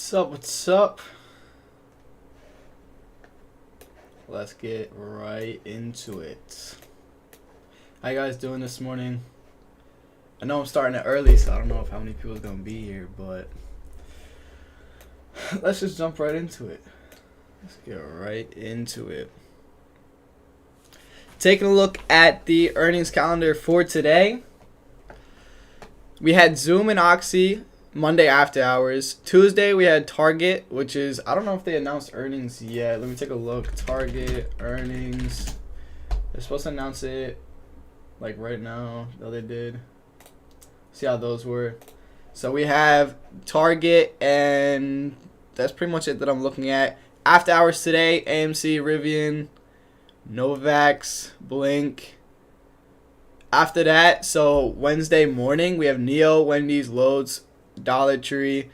What's up? What's up? Let's get right into it. How you guys doing this morning? I know I'm starting it early, so I don't know if how many people are gonna be here, but let's just jump right into it. Let's get right into it. Taking a look at the earnings calendar for today. We had Zoom and Oxy Monday after hours. Tuesday we had Target, which is, I don't know if they announced earnings yet. Let me take a look. Target earnings. They're supposed to announce it like right now. No, they did. See how those were. So we have Target, and that's pretty much it that I'm looking at. After hours today, AMC, Rivian, Novavax, Blink. After that, so Wednesday morning, we have Neo, Wendy's, Lowe's, Dollar Tree.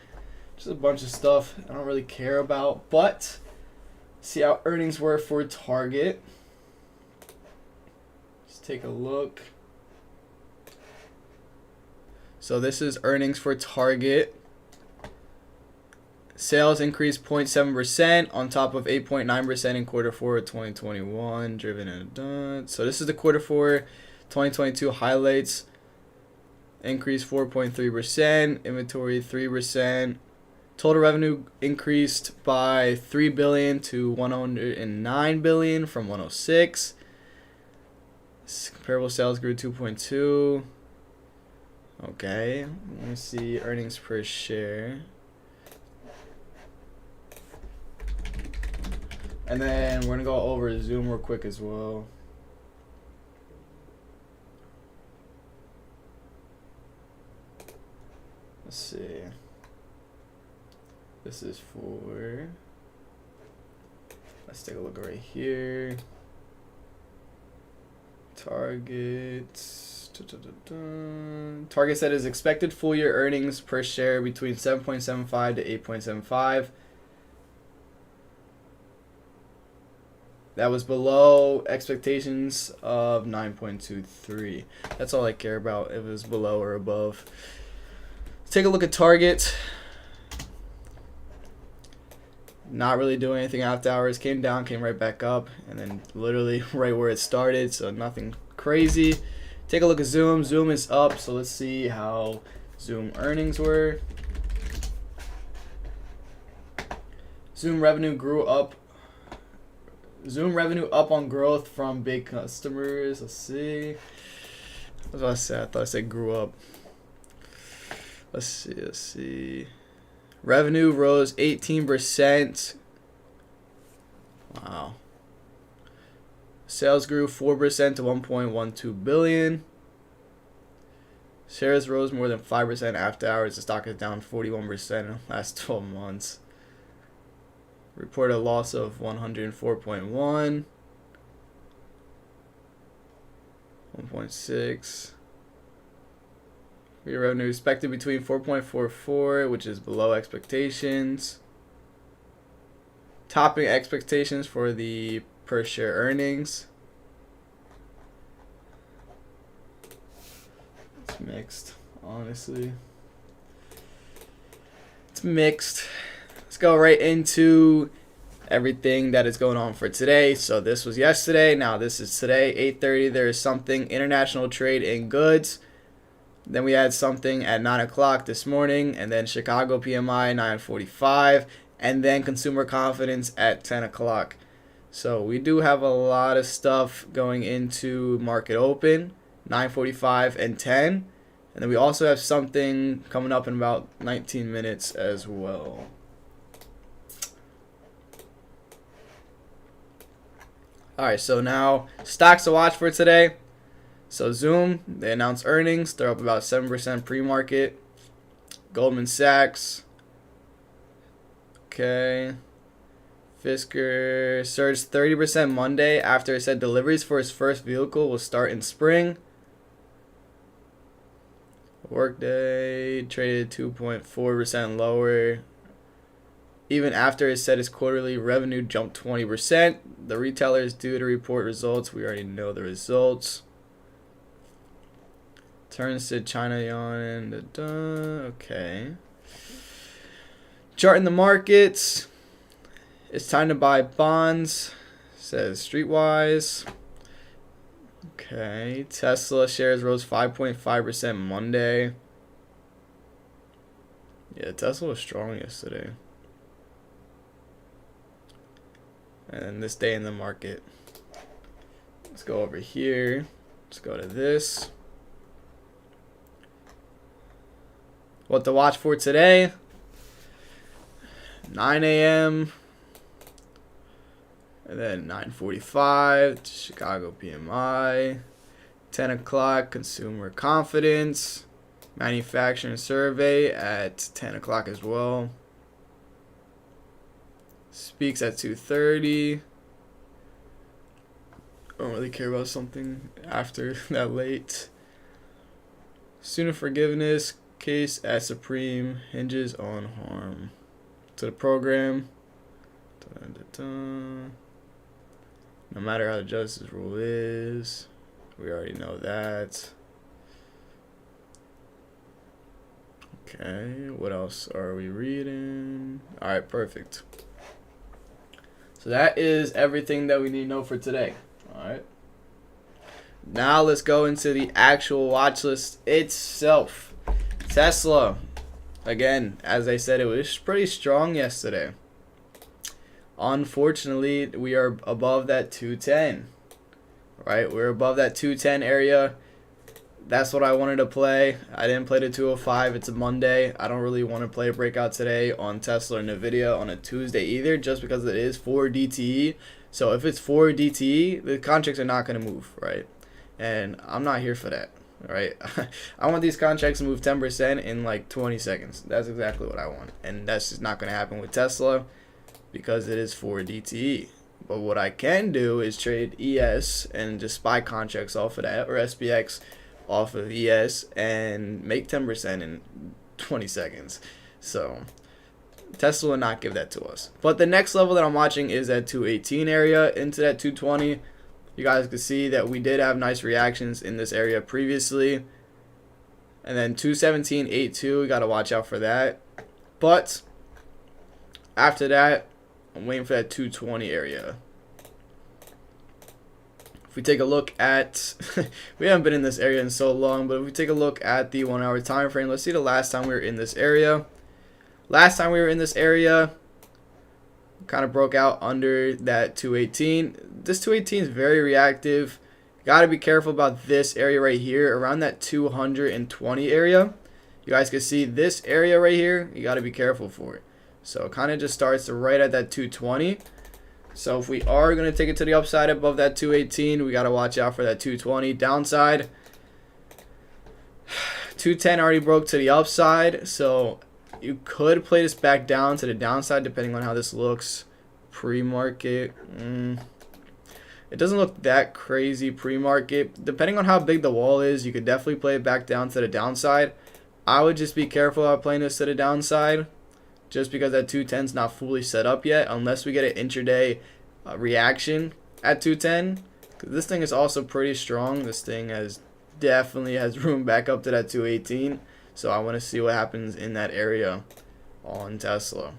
Just a bunch of stuff I don't really care about. But see how earnings were for Target. Let's take a look. So this is earnings for Target. Sales increased 0.7% on top of 8.9% in quarter 4 of 2021. Driven and done. So this is the quarter 4 2022 highlights. Increased 4.3%. Inventory 3%. Total revenue increased by $3 billion to $109 billion from $106. Comparable sales grew 2.2. Okay, let me see earnings per share. And then we're gonna go over Zoom real quick as well. Let's see. This is for, let's take a look right here. Target. Target said his expected full year earnings per share between 7.75 to 8.75. That was below expectations of 9.23. That's all I care about, if it was below or above. Let's take a look at Target. Not really doing anything after hours. Came down, came right back up, and then literally right where it started, so nothing crazy. Take a look at Zoom. Zoom is up, so let's see how Zoom earnings were. Zoom revenue grew up. Zoom revenue up on growth from big customers. Let's see. What did I say? I thought I said grew up. Let's see. Revenue rose 18%. Wow. Sales grew 4% to $1.12 billion. Shares rose more than 5% after hours. The stock is down 41% in the last 12 months. Reported a loss of 104.1. 1.6. Your revenue expected between 4.44, which is below expectations. Topping expectations for the per share earnings. It's mixed, honestly. It's mixed. Let's go right into everything that is going on for today. So this was yesterday. Now this is today, 8:30. There is something, international trade in goods. Then we had something at 9 o'clock this morning, and then Chicago PMI 9:45, and then consumer confidence at 10 o'clock. So we do have a lot of stuff going into market open, 9:45 and 10. And then we also have something coming up in about 19 minutes as well. Alright, so now stocks to watch for today. So Zoom, they announced earnings. They're up about 7% pre-market. Goldman Sachs. Okay. Fisker surged 30% Monday after it said deliveries for its first vehicle will start in spring. Workday traded 2.4% lower. Even after it said its quarterly revenue jumped 20%. The retailer is due to report results. We already know the results. Turns to China yuan. Okay. Chart in the markets. It's time to buy bonds. Says Streetwise. Okay. Tesla shares rose 5.5% Monday. Yeah, Tesla was strong yesterday. And this day in the market. Let's go over here. Let's go to this. What to watch for today? 9 a.m. And then 9:45, Chicago PMI. 10 o'clock, consumer confidence. Manufacturing survey at 10 o'clock as well. Speaks at 2:30. I don't really care about something after that late. Student forgiveness case at Supreme hinges on harm. To the program. Dun, dun, dun. No matter how the justice rule is, we already know that. Okay, what else are we reading? All right, perfect. So that is everything that we need to know for today. All right. Now let's go into the actual watch list itself. Tesla. Again, as I said, it was pretty strong yesterday. Unfortunately, we are above that 210. Right? We're above that 210 area. That's what I wanted to play. I didn't play the 205. It's a Monday. I don't really want to play a breakout today on Tesla or Nvidia on a Tuesday either, just because it is 4 DTE. So if it's 4 DTE, the contracts are not going to move, right? And I'm not here for that, right? I want these contracts to move 10% in like 20 seconds. That's exactly what I want. And that's just not going to happen with Tesla because it is 4 DTE. But what I can do is trade ES and just buy contracts off of that, or SPX off of ES, and make 10% in 20 seconds. So Tesla will not give that to us. But the next level that I'm watching is at 218 area into that 220. You guys can see that we did have nice reactions in this area previously. And then 217.82, we got to watch out for that. But after that, I'm waiting for that 220 area. If we take a look at, we haven't been in this area in so long, but if we take a look at the 1 hour time frame, let's see the last time we were in this area. Last time we were in this area, kind of broke out under that 218. This 218 is very reactive. Got to be careful about this area right here, around that 220 area. You guys can see this area right here. You got to be careful for it. So it kind of just starts right at that 220. So if we are going to take it to the upside above that 218, we got to watch out for that 220 downside. 210 already broke to the upside, so you could play this back down to the downside depending on how this looks. Pre-market, it doesn't look that crazy pre-market. Depending on how big the wall is, you could definitely play it back down to the downside. I would just be careful about playing this to the downside, just because that 210 is not fully set up yet, unless we get an intraday reaction at 210. This thing is also pretty strong. This thing definitely has room back up to that 218. So I want to see what happens in that area on Tesla.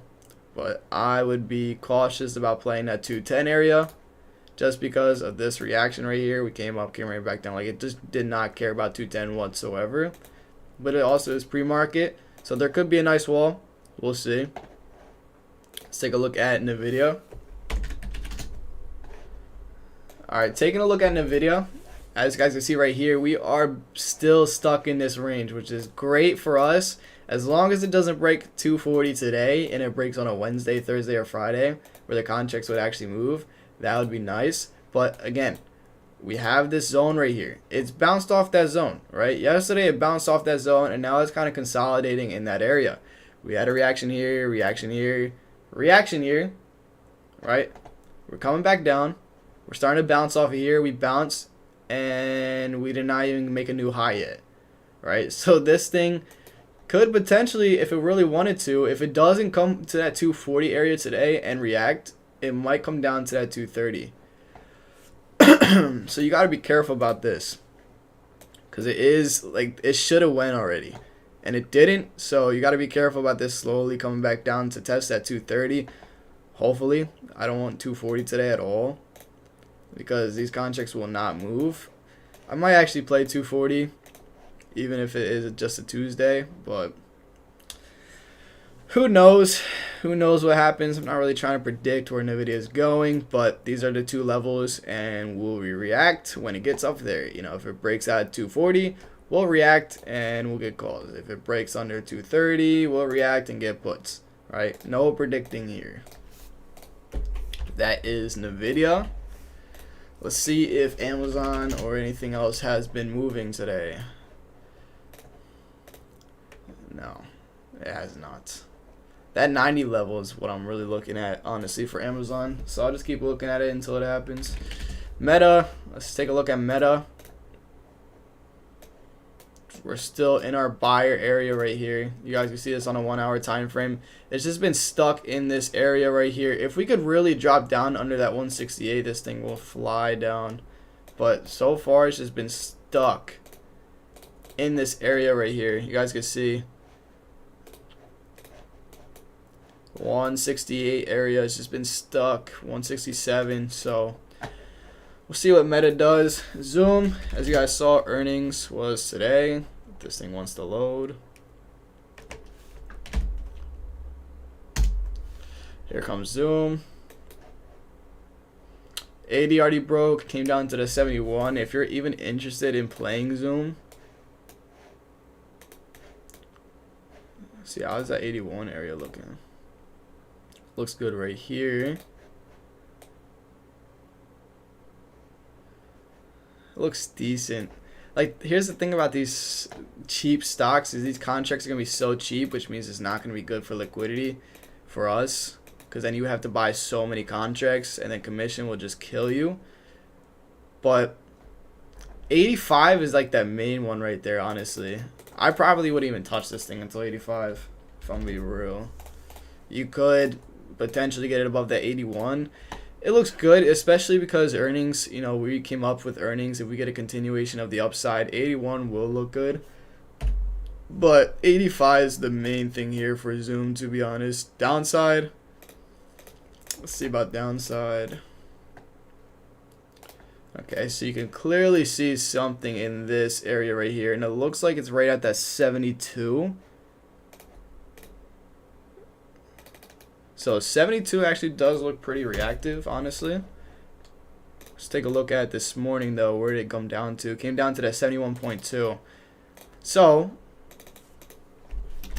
But I would be cautious about playing that 210 area just because of this reaction right here. We came right back down. Like, it just did not care about 210 whatsoever. But it also is pre-market, so there could be a nice wall. We'll see. Let's take a look at NVIDIA. Alright, taking a look at NVIDIA. As you guys can see right here, we are still stuck in this range, which is great for us. As long as it doesn't break 240 today and it breaks on a Wednesday, Thursday, or Friday where the contracts would actually move, that would be nice. But again, we have this zone right here. It's bounced off that zone, right? Yesterday it bounced off that zone, and now it's kind of consolidating in that area. We had a reaction here, reaction here, reaction here, right? We're coming back down. We're starting to bounce off of here. We bounced, and we did not even make a new high yet, right? So this thing could potentially, if it really wanted to, if it doesn't come to that 240 area today and react, it might come down to that 230. So you got to be careful about this, because it is like, it should have went already. and it didn't. So you got to be careful about this slowly coming back down to test at 230. Hopefully, I don't want 240 today at all, because these contracts will not move. I might actually play 240, even if it is just a Tuesday, but who knows? Who knows what happens? I'm not really trying to predict where NVIDIA is going, but these are the two levels, and we'll react when it gets up there. You know, if it breaks out at 240, we'll react and we'll get calls. If it breaks under 230, we'll react and get puts. Right? No predicting here. That is NVIDIA. Let's see if Amazon or anything else has been moving today. No, it has not. That 90 level is what I'm really looking at, honestly, for Amazon. So I'll just keep looking at it until it happens. Meta, let's take a look at Meta. We're still in our buyer area right here. You guys can see this on a 1 hour time frame. It's just been stuck in this area right here. If we could really drop down under that 168, this thing will fly down. But so far, it's just been stuck in this area right here. You guys can see 168 area has just been stuck. 167. So we'll see what Meta does. Zoom, as you guys saw, earnings was today. This thing wants to load. Here comes Zoom. 80 already broke, came down to the 71. If you're even interested in playing Zoom, see, how's that 81 area looking? Looks good right here. It looks decent. Like, here's the thing about these cheap stocks is these contracts are going to be so cheap, which means it's not going to be good for liquidity for us, because then you have to buy so many contracts and then commission will just kill you. But 85 is like that main one right there, honestly. I probably wouldn't even touch this thing until 85, if I'm being real. You could potentially get it above that 81. It looks good, especially because earnings, you know, we came up with earnings. If we get a continuation of the upside, 81 will look good. But 85 is the main thing here for Zoom, to be honest. Downside, let's see about downside. Okay, so you can clearly see something in this area right here, and it looks like it's right at that 72. So 72 actually does look pretty reactive, honestly. Let's take a look at this morning, though. Where did it come down to? It came down to that 71.2. So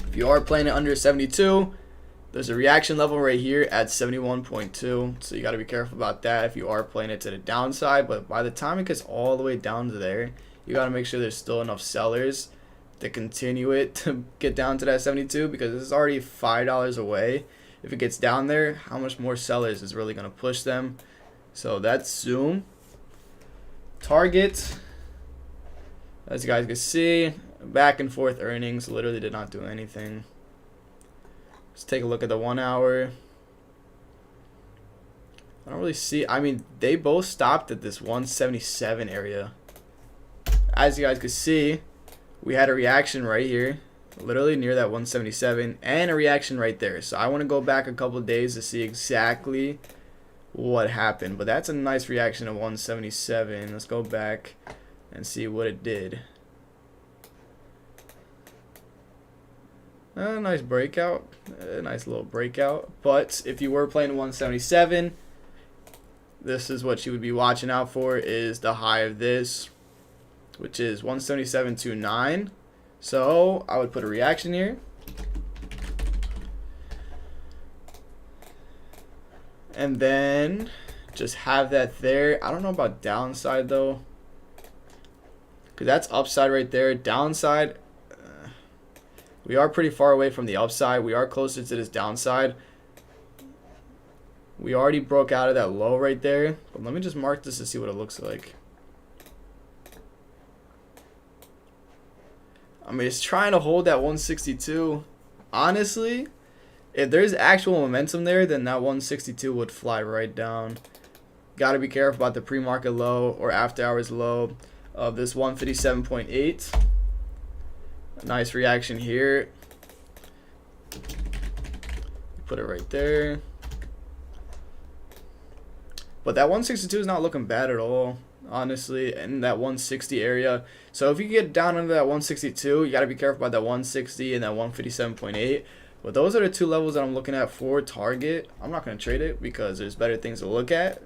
if you are playing it under 72, there's a reaction level right here at 71.2. So you got to be careful about that if you are playing it to the downside. But by the time it gets all the way down to there, you got to make sure there's still enough sellers to continue it to get down to that 72, because this is already $5 away. If it gets down there, how much more sellers is really going to push them? So that's Zoom. Target, as you guys can see, back and forth earnings, literally did not do anything. Let's take a look at the 1 hour. I don't really see, I mean, they both stopped at this 177 area. As you guys can see, we had a reaction right here, literally near that 177, and a reaction right there. So I want to go back a couple of days to see exactly what happened, but that's a nice reaction of 177. Let's go back and see what it did. A nice breakout, a nice little breakout. But if you were playing 177, this is what you would be watching out for, is the high of this, which is 177.29. So I would put a reaction here, and then just have that there. I don't know about downside though, because that's upside right there. Downside, we are pretty far away from the upside. We are closer to this downside. We already broke out of that low right there, but let me just mark this to see what it looks like. I mean, it's trying to hold that 162. Honestly, if there's actual momentum there, then that 162 would fly right down. Got to be careful about the pre-market low or after hours low of this 157.8. Nice reaction here. Put it right there. But that 162 is not looking bad at all, honestly, in that 160 area. So if you get down under that 162, you got to be careful about that 160 and that 157.8. But those are the two levels that I'm looking at for target. I'm not going to trade it because there's better things to look at.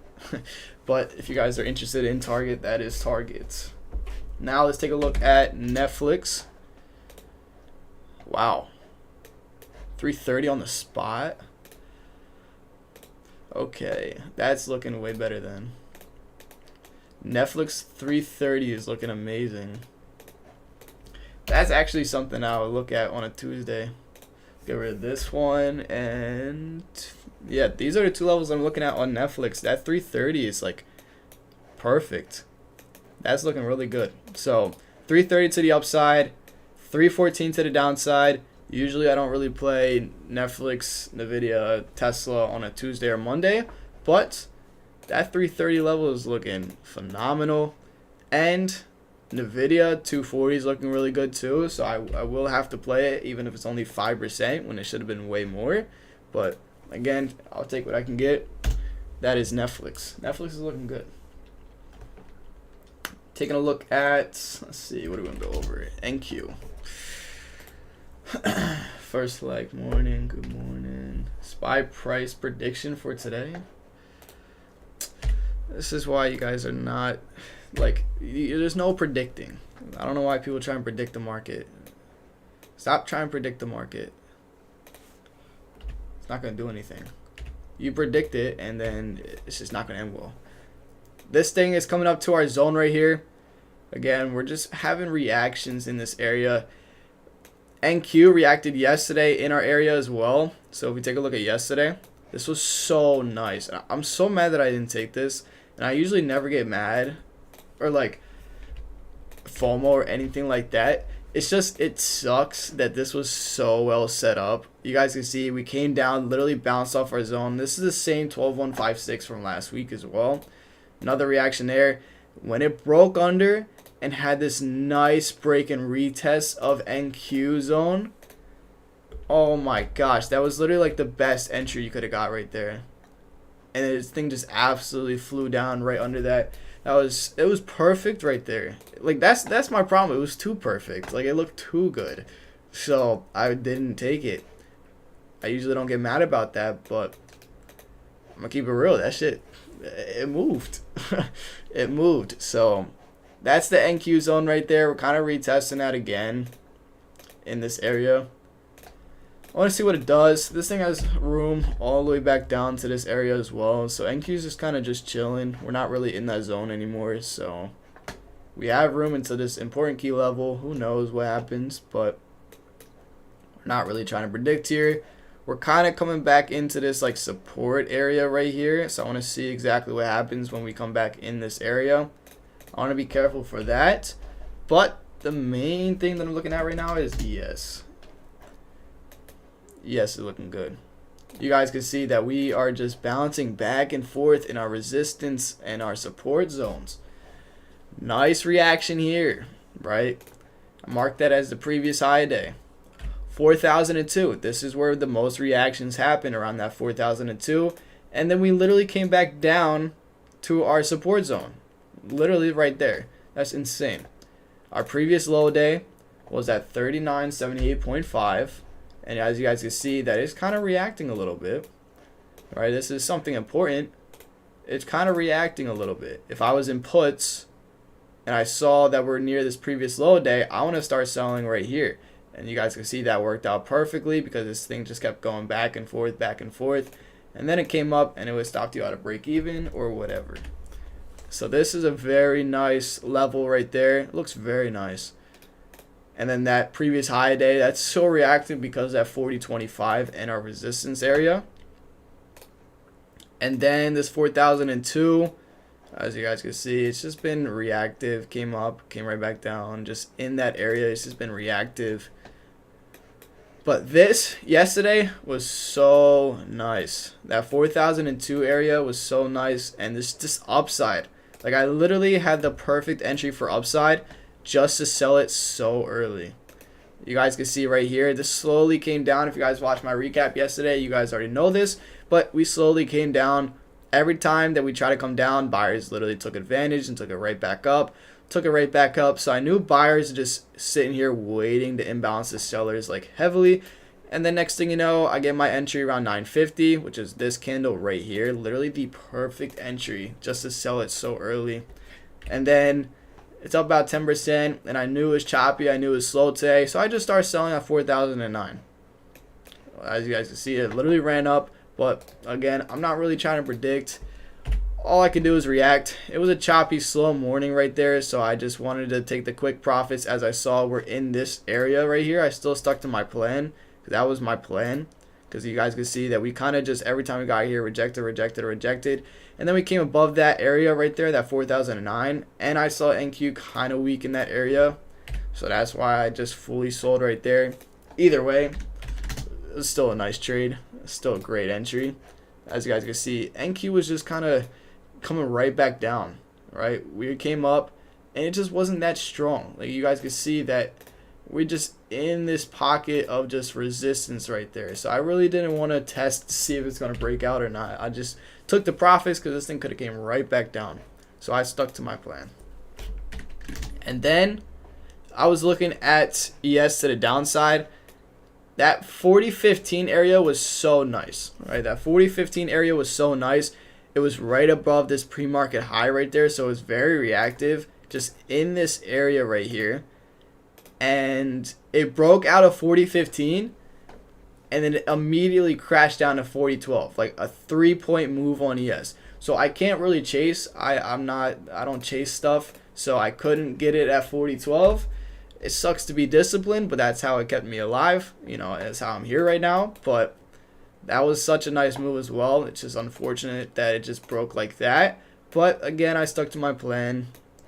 But if you guys are interested in target, that is target. Now let's take a look at Netflix. Wow. 330 on the spot. Okay, that's looking way better then. Netflix 330 is looking amazing. That's actually something I would look at on a Tuesday. Get rid of this one, and yeah, these are the two levels I'm looking at on Netflix. That 330 is like perfect. That's looking really good. So 330 to the upside, 314 to the downside. Usually I don't really play Netflix, Nvidia, Tesla on a Tuesday or Monday, but that 330 level is looking phenomenal. And Nvidia 240 is looking really good too, so I will have to play it even if it's only 5% when it should have been way more. But again, I'll take what I can get. That is Netflix. Netflix is looking good. Taking a look at, let's see, what are we going to go over? NQ. First leg, morning, good morning. SPY price prediction for today. This is why you guys are not, like, there's no predicting. I don't know why people try and predict the market. Stop trying to predict the market. It's not going to do anything. You predict it, and then it's just not going to end well. This thing is coming up to our zone right here. Again, we're just having reactions in this area. NQ reacted yesterday in our area as well. So if we take a look at yesterday, this was so nice. I'm so mad that I didn't take this. And I usually never get mad or like FOMO or anything like that. It's just, it sucks that this was so well set up. You guys can see we came down, literally bounced off our zone. This is the same 12.156 from last week as well. Another reaction there. When it broke under and had this nice break and retest of NQ zone. Oh my gosh, that was literally like the best entry you could have got right there. And this thing just absolutely flew down right under that. It was perfect right there. Like that's my problem. It was too perfect. Like it looked too good. So I didn't take it. I usually don't get mad about that, but I'm gonna keep it real. That shit, it moved. It moved. So that's the NQ zone right there. We're kind of retesting that again in this area. I want to see what it does. This thing has room all the way back down to this area as well. So NQ is just kind of just chilling. We're not really in that zone anymore. So we have room into this important key level. Who knows what happens, but we're not really trying to predict here. We're kind of coming back into this like support area right here. So I want to see exactly what happens when we come back in this area. I want to be careful for that. But the main thing that I'm looking at right now is ES. ES is looking good. You guys can see that we are just bouncing back and forth in our resistance and our support zones. Nice reaction here, right? I marked that as the previous high day. 4,002. This is where the most reactions happen, around that 4,002. And then we literally came back down to our support zone. Literally right there. That's insane. Our previous low day was at 3978.5. And as you guys can see, that is kind of reacting a little bit. Right? This is something important. It's kind of reacting a little bit. If I was in puts and I saw that we're near this previous low day, I want to start selling right here. And you guys can see that worked out perfectly because this thing just kept going back and forth, back and forth. And then it came up and it would stop you out of break even or whatever. So this is a very nice level right there. It looks very nice. And then that previous high day, that's so reactive because that 40.25 and our resistance area. And then this 4,002, as you guys can see, it's just been reactive. Came up, came right back down. Just in that area, it's just been reactive. But this yesterday was so nice. That 4,002 area was so nice. And this upside. Like I literally had the perfect entry for upside just to sell it so early. You guys can see right here, this slowly came down. If you guys watched my recap yesterday, you guys already know this, but we slowly came down. Every time that we try to come down, buyers literally took advantage and took it right back up. So I knew buyers are just sitting here waiting to imbalance the sellers like heavily. And then next thing you know, I get my entry around 950, which is this candle right here. Literally the perfect entry just to sell it so early. And then it's up about 10%, and I knew it was choppy. I knew it was slow today. So I just started selling at 4,009. As you guys can see, it literally ran up. But again, I'm not really trying to predict. All I can do is react. It was a choppy, slow morning right there, so I just wanted to take the quick profits. As I saw, we're in this area right here. I still stuck to my plan. That was my plan, because you guys can see that we kind of just, every time we got here, rejected. And then we came above that area right there, that 4,009. And I saw NQ kind of weak in that area. So that's why I just fully sold right there. Either way, it was still a nice trade. Still a great entry. As you guys can see, NQ was just kind of coming right back down, right? We came up and it just wasn't that strong. Like you guys can see that we're just in this pocket of just resistance right there. So I really didn't want to test to see if it's going to break out or not. I just took the profits because this thing could have came right back down. So I stuck to my plan. And then I was looking at ES to the downside. That 40-15 area was so nice, right? That 40-15 area was so nice. It was right above this pre-market high right there, so it was very reactive, just in this area right here. And it broke out of 40-15, and then it immediately crashed down to 40-12, like a 3-point move on ES. So I can't really chase. I don't chase stuff, so I couldn't get it at 40-12. It sucks to be disciplined, but that's how it kept me alive. You know, that's how I'm here right now. But that was such a nice move as well. It's just unfortunate that it just broke like that. But again, I stuck to my plan.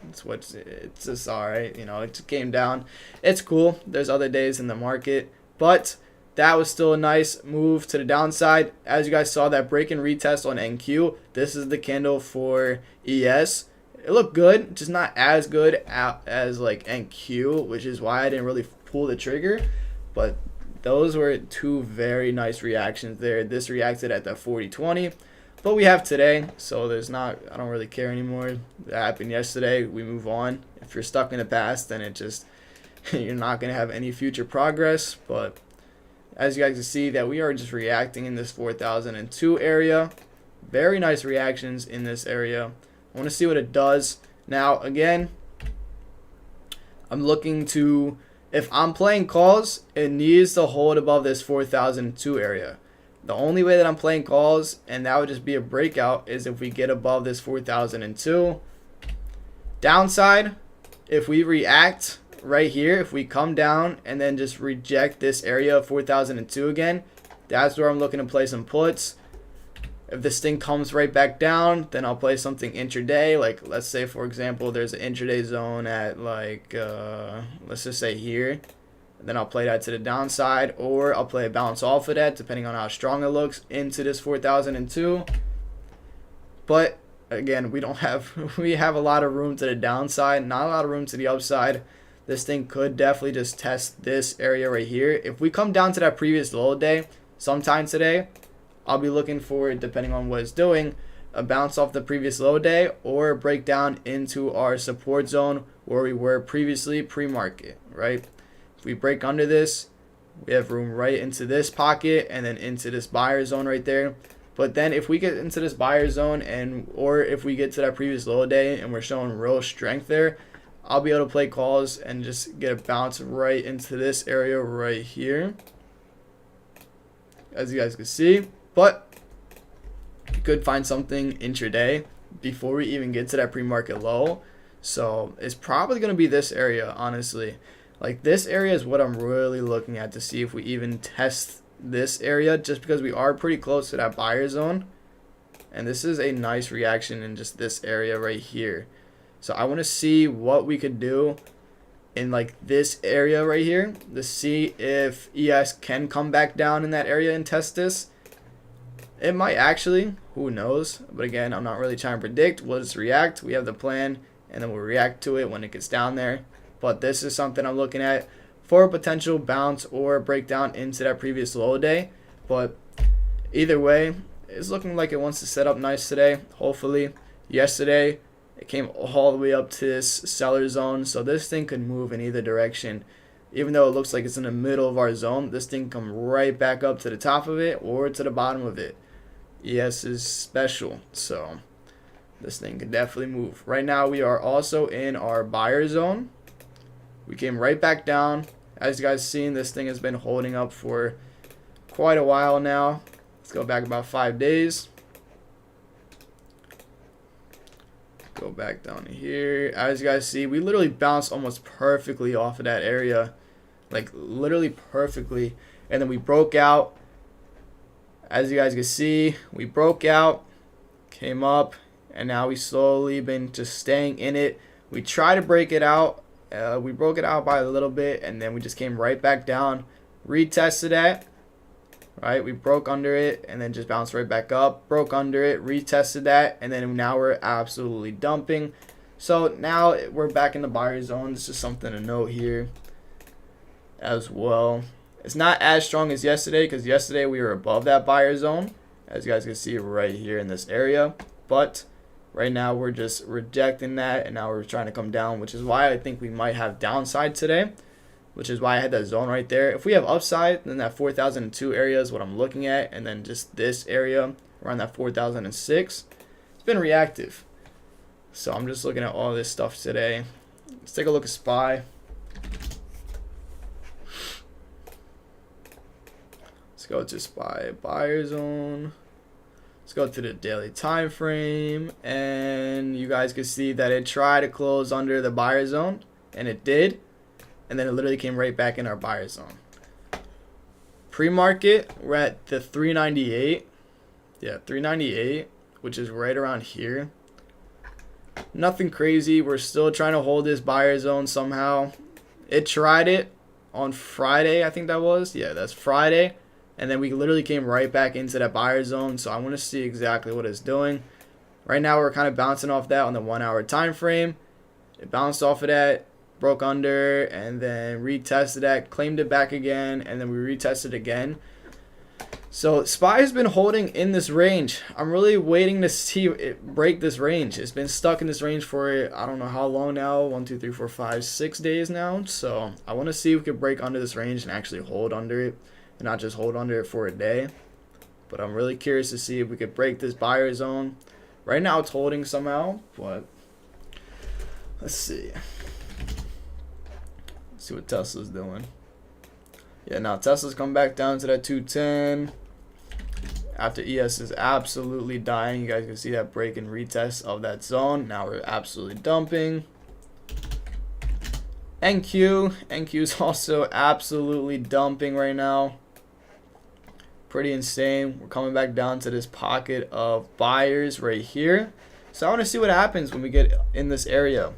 It's just all right. You know, it just came down. It's cool. There's other days in the market, but that was still a nice move to the downside. As you guys saw, that break and retest on NQ. This is the candle for ES. It looked good, just not as good as like NQ, which is why I didn't really pull the trigger. But those were two very nice reactions there. This reacted at the 40-20, but we have today, so I don't really care anymore. That happened yesterday. We move on. If you're stuck in the past, then it just you're not gonna have any future progress. But as you guys can see, that we are just reacting in this 4,002 area. Very nice reactions in this area. I want to see what it does. Now, again, I'm looking to, if I'm playing calls, it needs to hold above this 4,002 area. The only way that I'm playing calls, and that would just be a breakout, is if we get above this 4,002. Downside, if we react right here, if we come down and then just reject this area of 4,002 again, that's where I'm looking to play some puts. If this thing comes right back down, then I'll play something intraday. Like, let's say, for example, there's an intraday zone at, like, let's just say here. Then I'll play that to the downside, or I'll play a bounce off of that, depending on how strong it looks, into this 4,002. But, again, we have a lot of room to the downside, not a lot of room to the upside. This thing could definitely just test this area right here. If we come down to that previous low day sometime today, I'll be looking for, depending on what it's doing, a bounce off the previous low day or a breakdown into our support zone where we were previously pre-market, right? If we break under this, we have room right into this pocket and then into this buyer zone right there. But then if we get into this buyer zone or if we get to that previous low day and we're showing real strength there, I'll be able to play calls and just get a bounce right into this area right here, as you guys can see. But you could find something intraday before we even get to that pre-market low. So it's probably going to be this area, honestly. Like, this area is what I'm really looking at to see if we even test this area, just because we are pretty close to that buyer zone. And this is a nice reaction in just this area right here. So I want to see what we could do in like this area right here to see if ES can come back down in that area and test this. It might actually, who knows? But again, I'm not really trying to predict. We'll just react. We have the plan, and then we'll react to it when it gets down there. But this is something I'm looking at. for a potential bounce or breakdown into that previous low day. But either way, it's looking like it wants to set up nice today, hopefully. Yesterday, it came all the way up to this seller zone, so this thing could move in either direction. Even though it looks like it's in the middle of our zone, this thing come right back up to the top of it or to the bottom of it. ES is special, so this thing could definitely move. Right now, we are also in our buyer zone. We came right back down. As you guys seen, this thing has been holding up for quite a while now. Let's go back about 5 days. Go back down here. As you guys see, we literally bounced almost perfectly off of that area. Like literally perfectly. And then we broke out. As you guys can see, we broke out, came up, and now we slowly been just staying in it. We try to break it out. We broke it out by a little bit, and then we just came right back down, retested that. Right, we broke under it and then just bounced right back up, broke under it, retested that, and then now we're absolutely dumping. So now we're back in the buyer zone. This is something to note here as well. It's not as strong as yesterday because yesterday we were above that buyer zone, as you guys can see right here in this area. But right now we're just rejecting that, and now we're trying to come down, which is why I think we might have downside today. Which is why I had that zone right there. If we have upside, then that 4,002 area is what I'm looking at. And then just this area around that 4,006. It's been reactive. So I'm just looking at all this stuff today. Let's take a look at SPY. Let's go to SPY buyer zone. Let's go to the daily time frame. And you guys can see that it tried to close under the buyer zone. And it did. And then it literally came right back in our buyer zone. Pre-market, we're at the 398. Yeah, 398, which is right around here. Nothing crazy. We're still trying to hold this buyer zone somehow. It tried it on Friday, I think that was. Yeah, that's Friday. And then we literally came right back into that buyer zone. So I want to see exactly what it's doing. Right now, we're kind of bouncing off that on the 1 hour time frame. It bounced off of that. Broke under and then retested that, claimed it back again, and then we retested again. So SPY has been holding in this range. I'm really waiting to see it break this range. It's been stuck in this range for I don't know how long now. 1, 2, 3, 4, 5, 6 days now. So I want to see if we can break under this range and actually hold under it and not just hold under it for a day. But I'm really curious to see if we could break this buyer zone. Right now it's holding somehow, but let's see. See what Tesla's doing. Yeah, now Tesla's come back down to that 210 after ES is absolutely dying. You guys can see that break and retest of that zone. Now we're absolutely dumping. NQ is also absolutely dumping right now. Pretty insane. We're coming back down to this pocket of buyers right here. So I want to see what happens when we get in this area.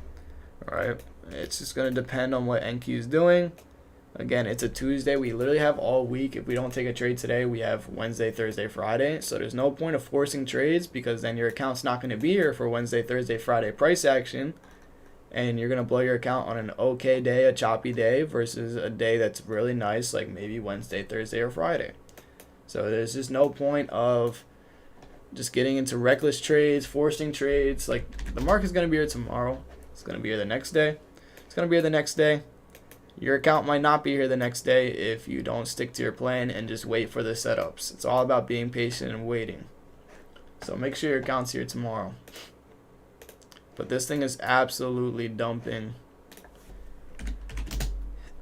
All right. It's just going to depend on what NQ is doing. Again, it's a Tuesday. We literally have all week. If we don't take a trade today, we have Wednesday, Thursday, Friday. So there's no point of forcing trades because then your account's not going to be here for Wednesday, Thursday, Friday price action. And you're going to blow your account on an okay day, a choppy day, versus a day that's really nice, like maybe Wednesday, Thursday, or Friday. So there's just no point of just getting into reckless trades, forcing trades. Like the market's going to be here tomorrow. It's going to be here the next day. It's going to be here the next day. Your account might not be here the next day if you don't stick to your plan and just wait for the setups. It's all about being patient and waiting. So make sure your account's here tomorrow. But this thing is absolutely dumping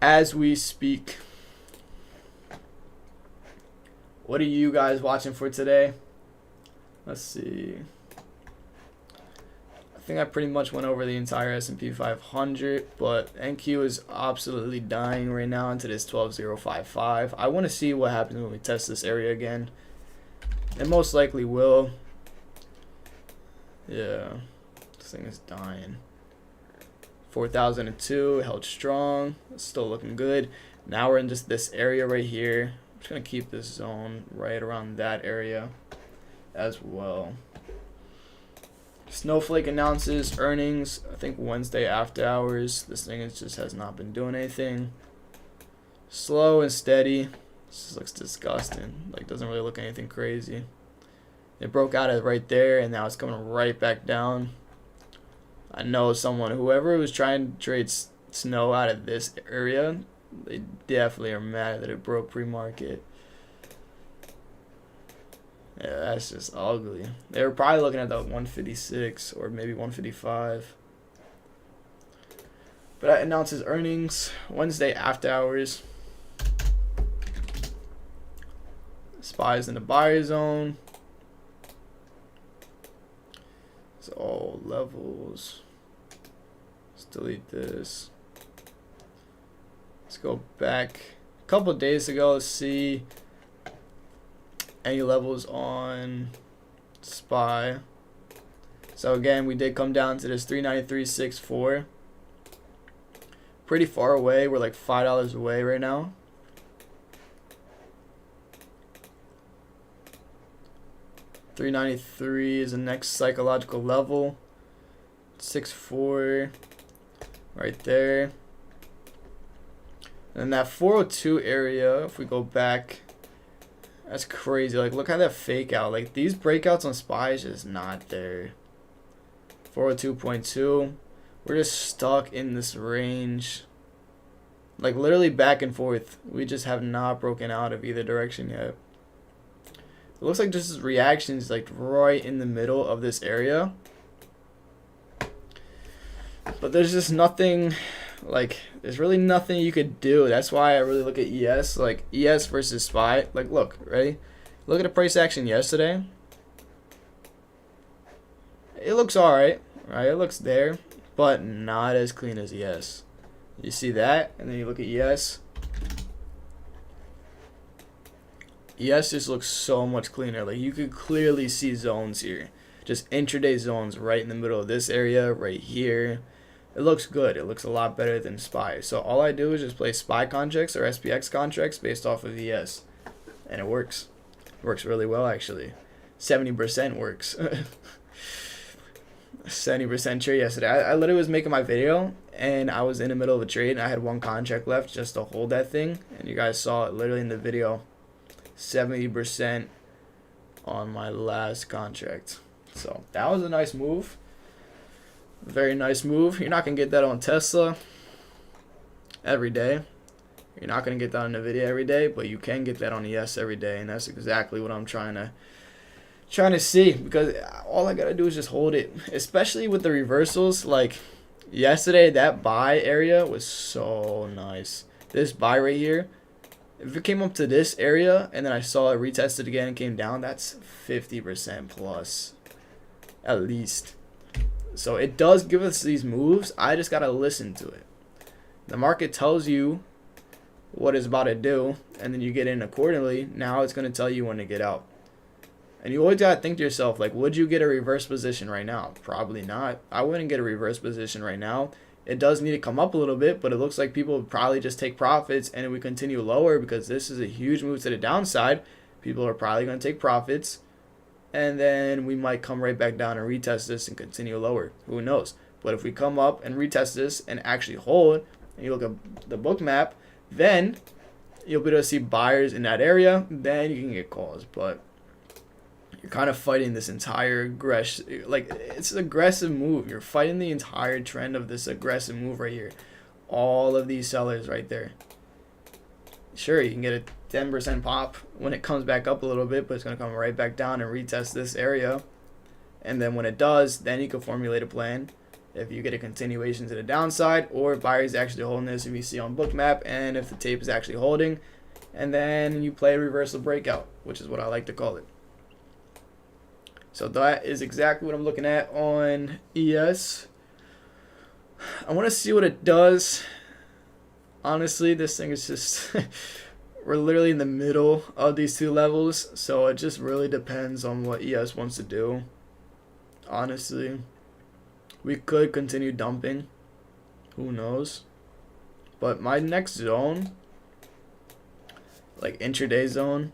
as we speak. What are you guys watching for today? Let's see. I think I pretty much went over the entire S&P 500, but NQ is absolutely dying right now into this 12.055. I want to see what happens when we test this area again. It most likely will. Yeah, this thing is dying. 4,002 held strong. It's still looking good. Now we're in just this area right here. I'm just going to keep this zone right around that area as well. Snowflake announces earnings, I think Wednesday after hours. This thing just has not been doing anything. Slow and steady. This just looks disgusting. Like, doesn't really look anything crazy. It broke out of right there, and now it's coming right back down. I know whoever was trying to trade snow out of this area, they definitely are mad that it broke pre-market. Yeah, that's just ugly. They were probably looking at the 156 or maybe 155. But that announces earnings Wednesday after hours. SPY's in the buyer zone. It's all levels. Let's delete this. Let's go back a couple days ago. Let's see any levels on SPY. So again, we did come down to this 393.64. Pretty far away. We're like $5 away right now. $393 is the next psychological level. 6.4 right there. And that 402 area, if we go back, that's crazy. Like, look at that fake out. Like, these breakouts on SPY is just not there. 402.2. We're just stuck in this range. Like, literally back and forth. We just have not broken out of either direction yet. It looks like just reactions like right in the middle of this area. But there's just nothing, like, there's really nothing you could do. That's why I really look at ES, like ES versus SPY. Like, look, ready? Look at the price action yesterday. It looks alright, right? It looks there, but not as clean as ES. You see that? And then you look at ES. ES just looks so much cleaner. Like, you could clearly see zones here. Just intraday zones right in the middle of this area, right here. It looks good. It looks a lot better than SPY. So all I do is just play SPY contracts or SPX contracts based off of ES. And it works. It works really well, actually. 70% works. 70% trade yesterday. I literally was making my video, and I was in the middle of a trade, and I had one contract left just to hold that thing. And you guys saw it literally in the video. 70% on my last contract. So that was a nice move. Very nice move. You're not going to get that on Tesla every day. You're not going to get that on NVIDIA every day, but you can get that on ES every day, and that's exactly what I'm trying to see, because all I got to do is just hold it, especially with the reversals. Like yesterday, that buy area was so nice. This buy right here, if it came up to this area and then I saw it retested again and came down, that's 50% plus at least. So it does give us these moves. I just got to listen to it. The market tells you what it's about to do, and then you get in accordingly. Now it's going to tell you when to get out. And you always got to think to yourself, like, would you get a reverse position right now? Probably not. I wouldn't get a reverse position right now. It does need to come up a little bit, but it looks like people would probably just take profits and we continue lower, because this is a huge move to the downside. People are probably going to take profits, and then we might come right back down and retest this and continue lower. Who knows? But if we come up and retest this and actually hold, and you look at the book map, then you'll be able to see buyers in that area. Then you can get calls, but you're kind of fighting this entire aggression. Like, it's an aggressive move. You're fighting the entire trend of this aggressive move right here. All of these sellers right there. Sure, you can get a 10% pop when it comes back up a little bit, but it's going to come right back down and retest this area. And then when it does, then you can formulate a plan. If you get a continuation to the downside, or if buyers actually holding this, if you see on bookmap, and if the tape is actually holding, and then you play a reversal breakout, which is what I like to call it. So that is exactly what I'm looking at on ES. I want to see what it does. Honestly, this thing is just we're literally in the middle of these two levels, so it just really depends on what ES wants to do. Honestly, we could continue dumping. Who knows? But my next zone, like intraday zone,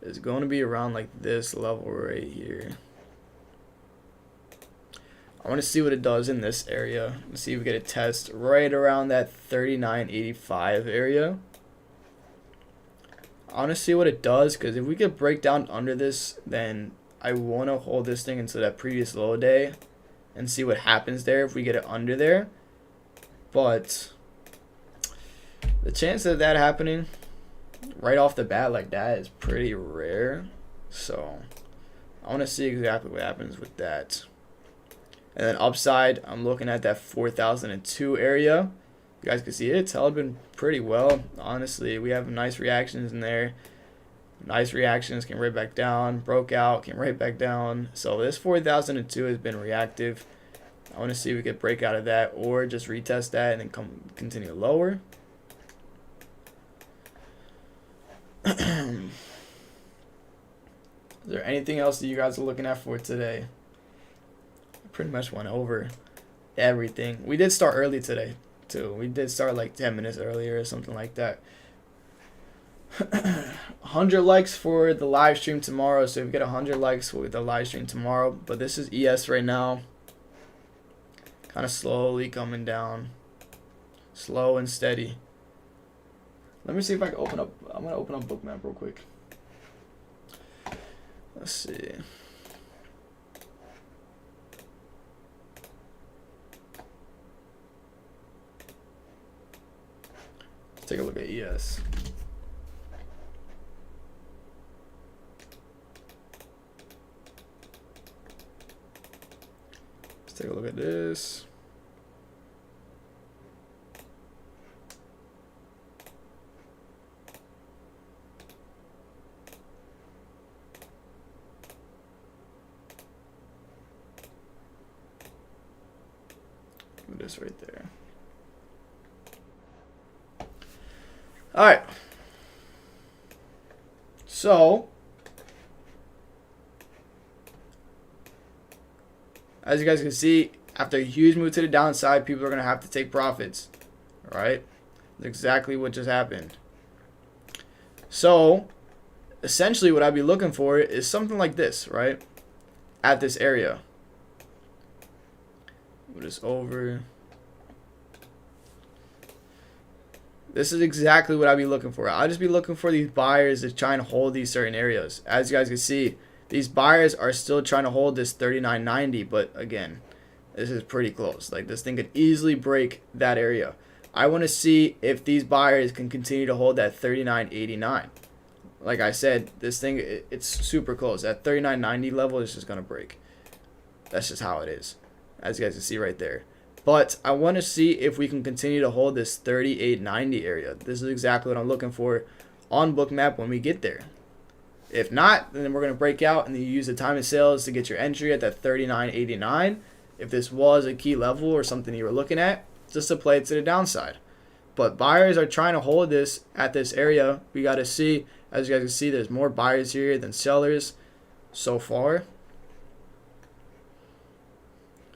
is going to be around like this level right here. I want to see what it does in this area. Let's see if we get a test right around that 39.85 area. I want to see what it does, because if we could break down under this, then I want to hold this thing into that previous low day and see what happens there if we get it under there. But the chance of that happening right off the bat like that is pretty rare. So I want to see exactly what happens with that. And then upside, I'm looking at that 4002 area. You guys can see it's held been pretty well. Honestly, we have nice reactions in there. Nice reactions, came right back down, broke out, came right back down. So this 4002 has been reactive. I want to see if we could break out of that or just retest that and then continue lower. Is there anything else that you guys are looking at for today? I pretty much went over everything. We did start early today too. We did start like 10 minutes earlier or something like that. 100 likes for the live stream tomorrow. So if we get 100 likes with the live stream tomorrow. But this is ES right now. Kind of slowly coming down. Slow and steady. Let me see if I can open up. I'm going to open up Bookmap real quick. Let's see. Let's take a look at ES. Let's take a look at this. This right there. All right. So, as you guys can see, after a huge move to the downside, people are going to have to take profits. All right? That's exactly what just happened. So, essentially what I'd be looking for is something like this, right? At this area. Move this over. This is exactly what I'd be looking for. I'll just be looking for these buyers that trying to hold these certain areas. As you guys can see, these buyers are still trying to hold this 39.90, but again, this is pretty close. Like, this thing could easily break that area. I want to see if these buyers can continue to hold that 39.89. Like I said, this thing, it's super close. That 39.90 level is just going to break. That's just how it is, as you guys can see right there. But I want to see if we can continue to hold this 38.90 area. This is exactly what I'm looking for on Bookmap when we get there. If not, then we're going to break out and then you use the time of sales to get your entry at that 39.89. If this was a key level or something you were looking at, just to play it to the downside. But buyers are trying to hold this at this area. We got to see, as you guys can see, there's more buyers here than sellers so far.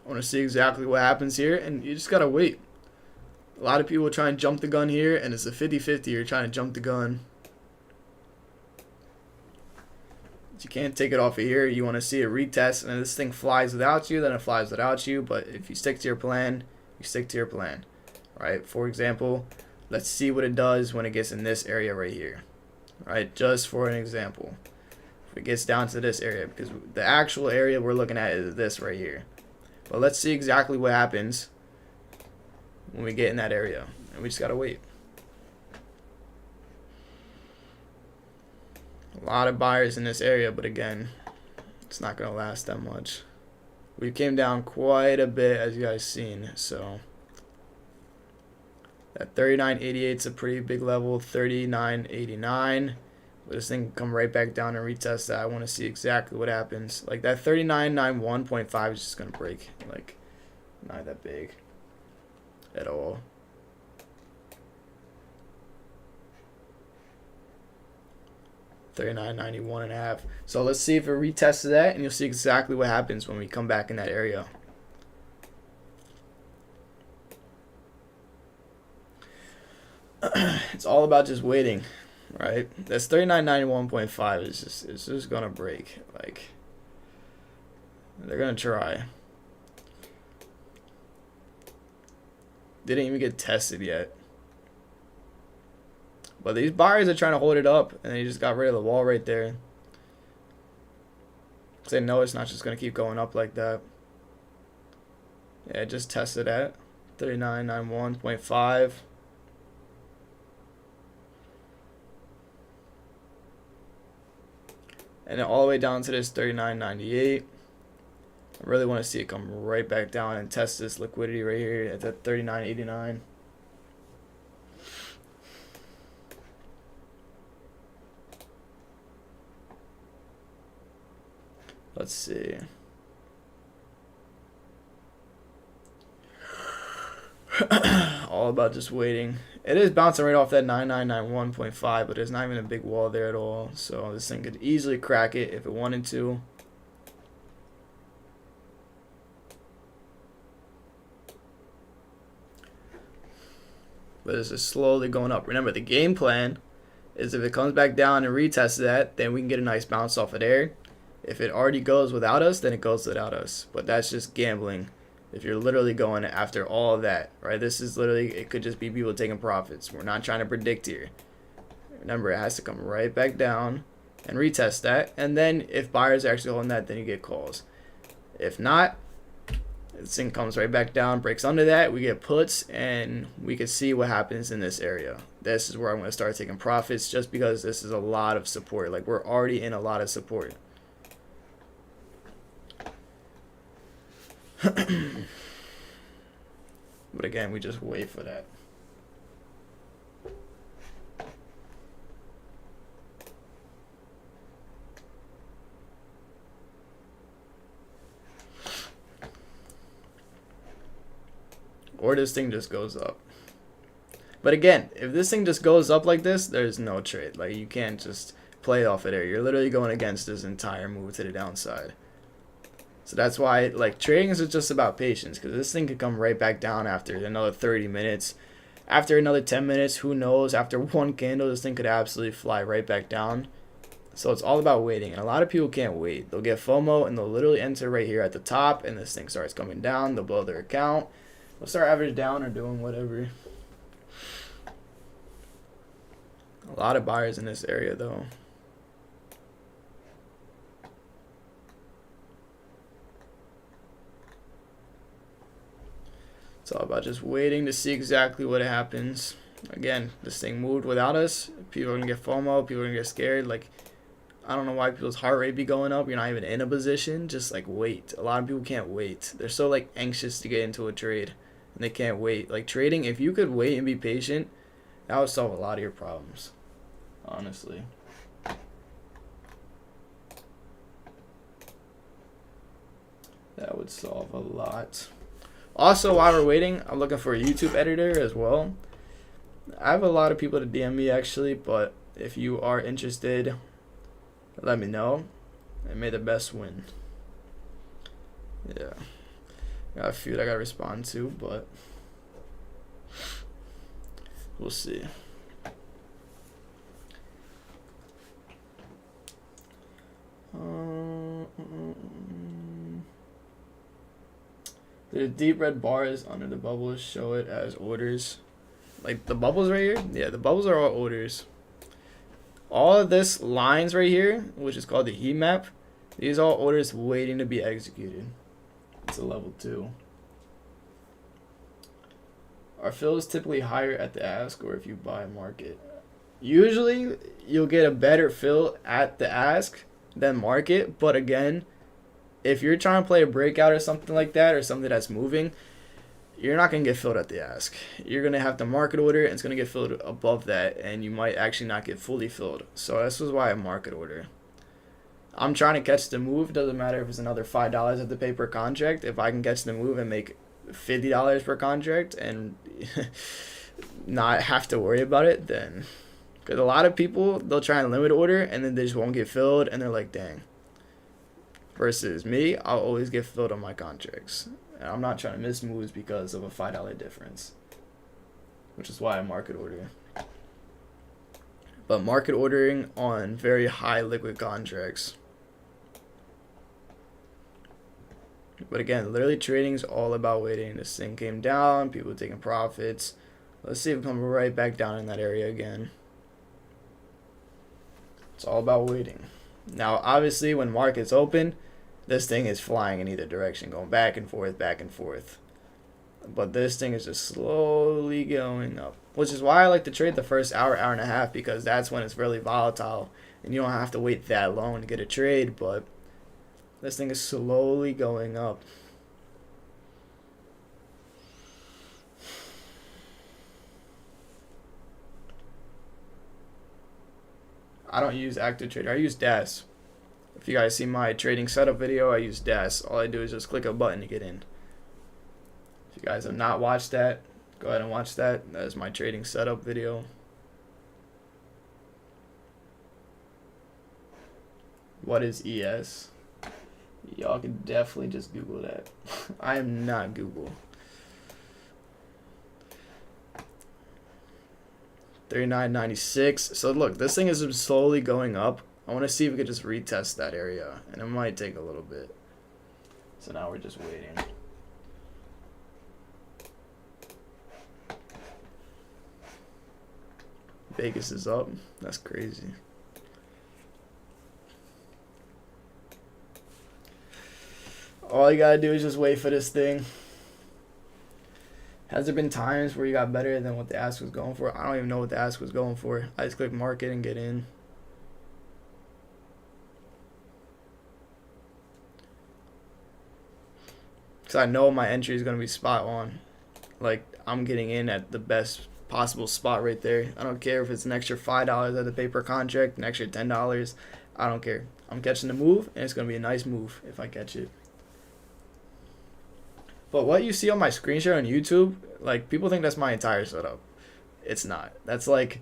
I want to see exactly what happens here, and you just got to wait. A lot of people try and jump the gun here, and it's a 50-50. You're trying to jump the gun. But you can't take it off of here. You want to see a retest, and if this thing flies without you, then it flies without you. But if you stick to your plan, you stick to your plan. Right? For example, let's see what it does when it gets in this area right here. Right? Just for an example. If it gets down to this area, because the actual area we're looking at is this right here. But let's see exactly what happens when we get in that area. And we just got to wait. A lot of buyers in this area, but again, it's not going to last that much. We came down quite a bit, as you guys seen. So that 39.88 is a pretty big level. 39.89. But this thing can come right back down and retest that. I want to see exactly what happens. Like that 39.91.5 is just going to break. Like, not that big at all. $39.91.5. So let's see if it retests that, and you'll see exactly what happens when we come back in that area. It's all about just waiting. Right, that's 39.91.5 is just gonna break. Like, they're gonna try. didn't even get tested yet. But these buyers are trying to hold it up, and they just got rid of the wall right there. Because they know it's not just going to keep going up like that. Yeah, it just tested at 3991.5. And then all the way down to this 39.98. I really want to see it come right back down and test this liquidity right here. It's at 39.89. Let's see. All about just waiting. It is bouncing right off that 9991.5, but there's not even a big wall there at all. So this thing could easily crack it if it wanted to. But this is slowly going up. Remember, the game plan is if it comes back down and retests that, then we can get a nice bounce off of there. If it already goes without us, then it goes without us. But that's just gambling. If you're literally going after all of that, right? This is literally, it could just be people taking profits. We're not trying to predict here. Remember, it has to come right back down and retest that. And then if buyers are actually holding that, then you get calls. If not, this thing comes right back down, breaks under that. We get puts, and we can see what happens in this area. This is where I'm going to start taking profits just because this is a lot of support. Like, we're already in a lot of support. But again, we just wait for that. Or this thing just goes up. But again, if this thing just goes up like this, there's no trade. Like, you can't just play off of there. You're literally going against this entire move to the downside. So that's why, like, trading is just about patience, because this thing could come right back down after another 30 minutes. After another 10 minutes, who knows? After one candle, this thing could absolutely fly right back down. So it's all about waiting, and a lot of people can't wait. They'll get FOMO, and they'll literally enter right here at the top, and this thing starts coming down. They'll blow their account. They'll start average down or doing whatever. A lot of buyers in this area, though. It's all about just waiting to see exactly what happens. Again, this thing moved without us. People are going to get FOMO. People are going to get scared. Like, I don't know why people's heart rate be going up. You're not even in a position. Just, like, wait. A lot of people can't wait. They're so, like, anxious to get into a trade. And they can't wait. Like, trading, if you could wait and be patient, that would solve a lot of your problems. Honestly. That would solve a lot. Also, while we're waiting, I'm looking for a YouTube editor as well. I have a lot of people to DM me, actually, but if you are interested, let me know. And may the best win. Yeah. Got a few that I gotta respond to, but we'll see. The deep red bars under the bubbles show it as orders. Like the bubbles right here? Yeah, the bubbles are all orders. All of this lines right here, which is called the heat map, these are all orders waiting to be executed. It's a level 2. Our fill is typically higher at the ask or if you buy market. Usually, you'll get a better fill at the ask than market, but again, if you're trying to play a breakout or something like that, or something that's moving, you're not going to get filled at the ask. You're going to have to market order, and it's going to get filled above that, and you might actually not get fully filled. So this is why I market order. I'm trying to catch the move. Doesn't matter if it's another $5 I have to pay per contract. If I can catch the move and make $50 per contract and not have to worry about it, then... Because a lot of people, they'll try and limit order, and then they just won't get filled, and they're like, dang. Versus me, I'll always get filled on my contracts. And I'm not trying to miss moves because of a $5 difference. Which is why I market order. But market ordering on very high liquid contracts. But again, literally trading is all about waiting. This thing came down, people taking profits. Let's see if it comes right back down in that area again. It's all about waiting. Now, obviously, when markets open, this thing is flying in either direction, going back and forth, back and forth. But this thing is just slowly going up, which is why I like to trade the first hour, hour and a half, because that's when it's really volatile, and you don't have to wait that long to get a trade. But this thing is slowly going up. I don't use active trader. I use DAS. If you guys see my trading setup video, I use DAS. All I do is just click a button to get in. If you guys have not watched that, go ahead and watch that. That is my trading setup video. What is ES? Y'all can definitely just Google that. I am not Google. 39.96. So look, this thing is slowly going up. I want to see if we could just retest that area, and it might take a little bit. So now we're just waiting. Vegas is up. That's crazy. All you gotta do is just wait for this thing. Has there been times where you got better than what the ask was going for? I don't even know what the ask was going for. I just click market and get in. Because I know my entry is going to be spot on. Like, I'm getting in at the best possible spot right there. I don't care if it's an extra $5 at the pay per contract, an extra $10. I don't care. I'm catching the move, and it's going to be a nice move if I catch it. But what you see on my screen share on YouTube, like, people think that's my entire setup. It's not. That's like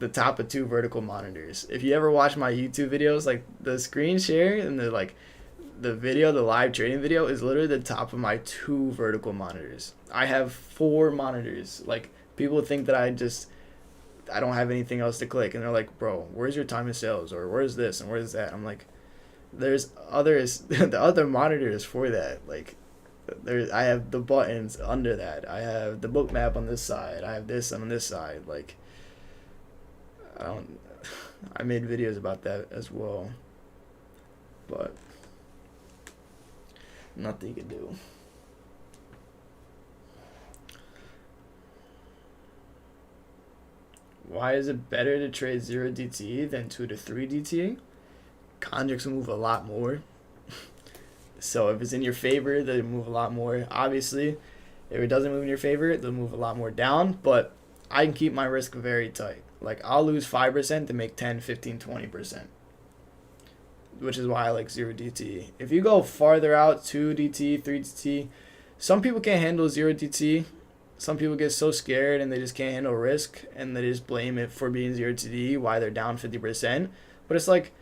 the top of 2 vertical monitors. If you ever watch my YouTube videos, like, the screen share and the video, the live trading video, is literally the top of my 2 vertical monitors. I have 4 monitors. Like, people think that I don't have anything else to click, and they're like, bro, where's your time of sales, or where's this and where's that? I'm like, there's others. The other monitors for that. Like, I have the buttons under that. I have the book map on this side. I have this on this side. Like, I made videos about that as well, but nothing you can do. Why is it better to trade 0 DTE than 2 to 3 DTE? Contracts will move a lot more. So if it's in your favor, they'll move a lot more. Obviously, if it doesn't move in your favor, they'll move a lot more down. But I can keep my risk very tight. Like, I'll lose 5% to make 10, 15, 20%. Which is why I like 0 DTE. If you go farther out, 2 DTE, 3 DTE, some people can't handle 0 DTE. Some people get so scared and they just can't handle risk, and they just blame it for being 0 DTE, why they're down 50%. But it's like,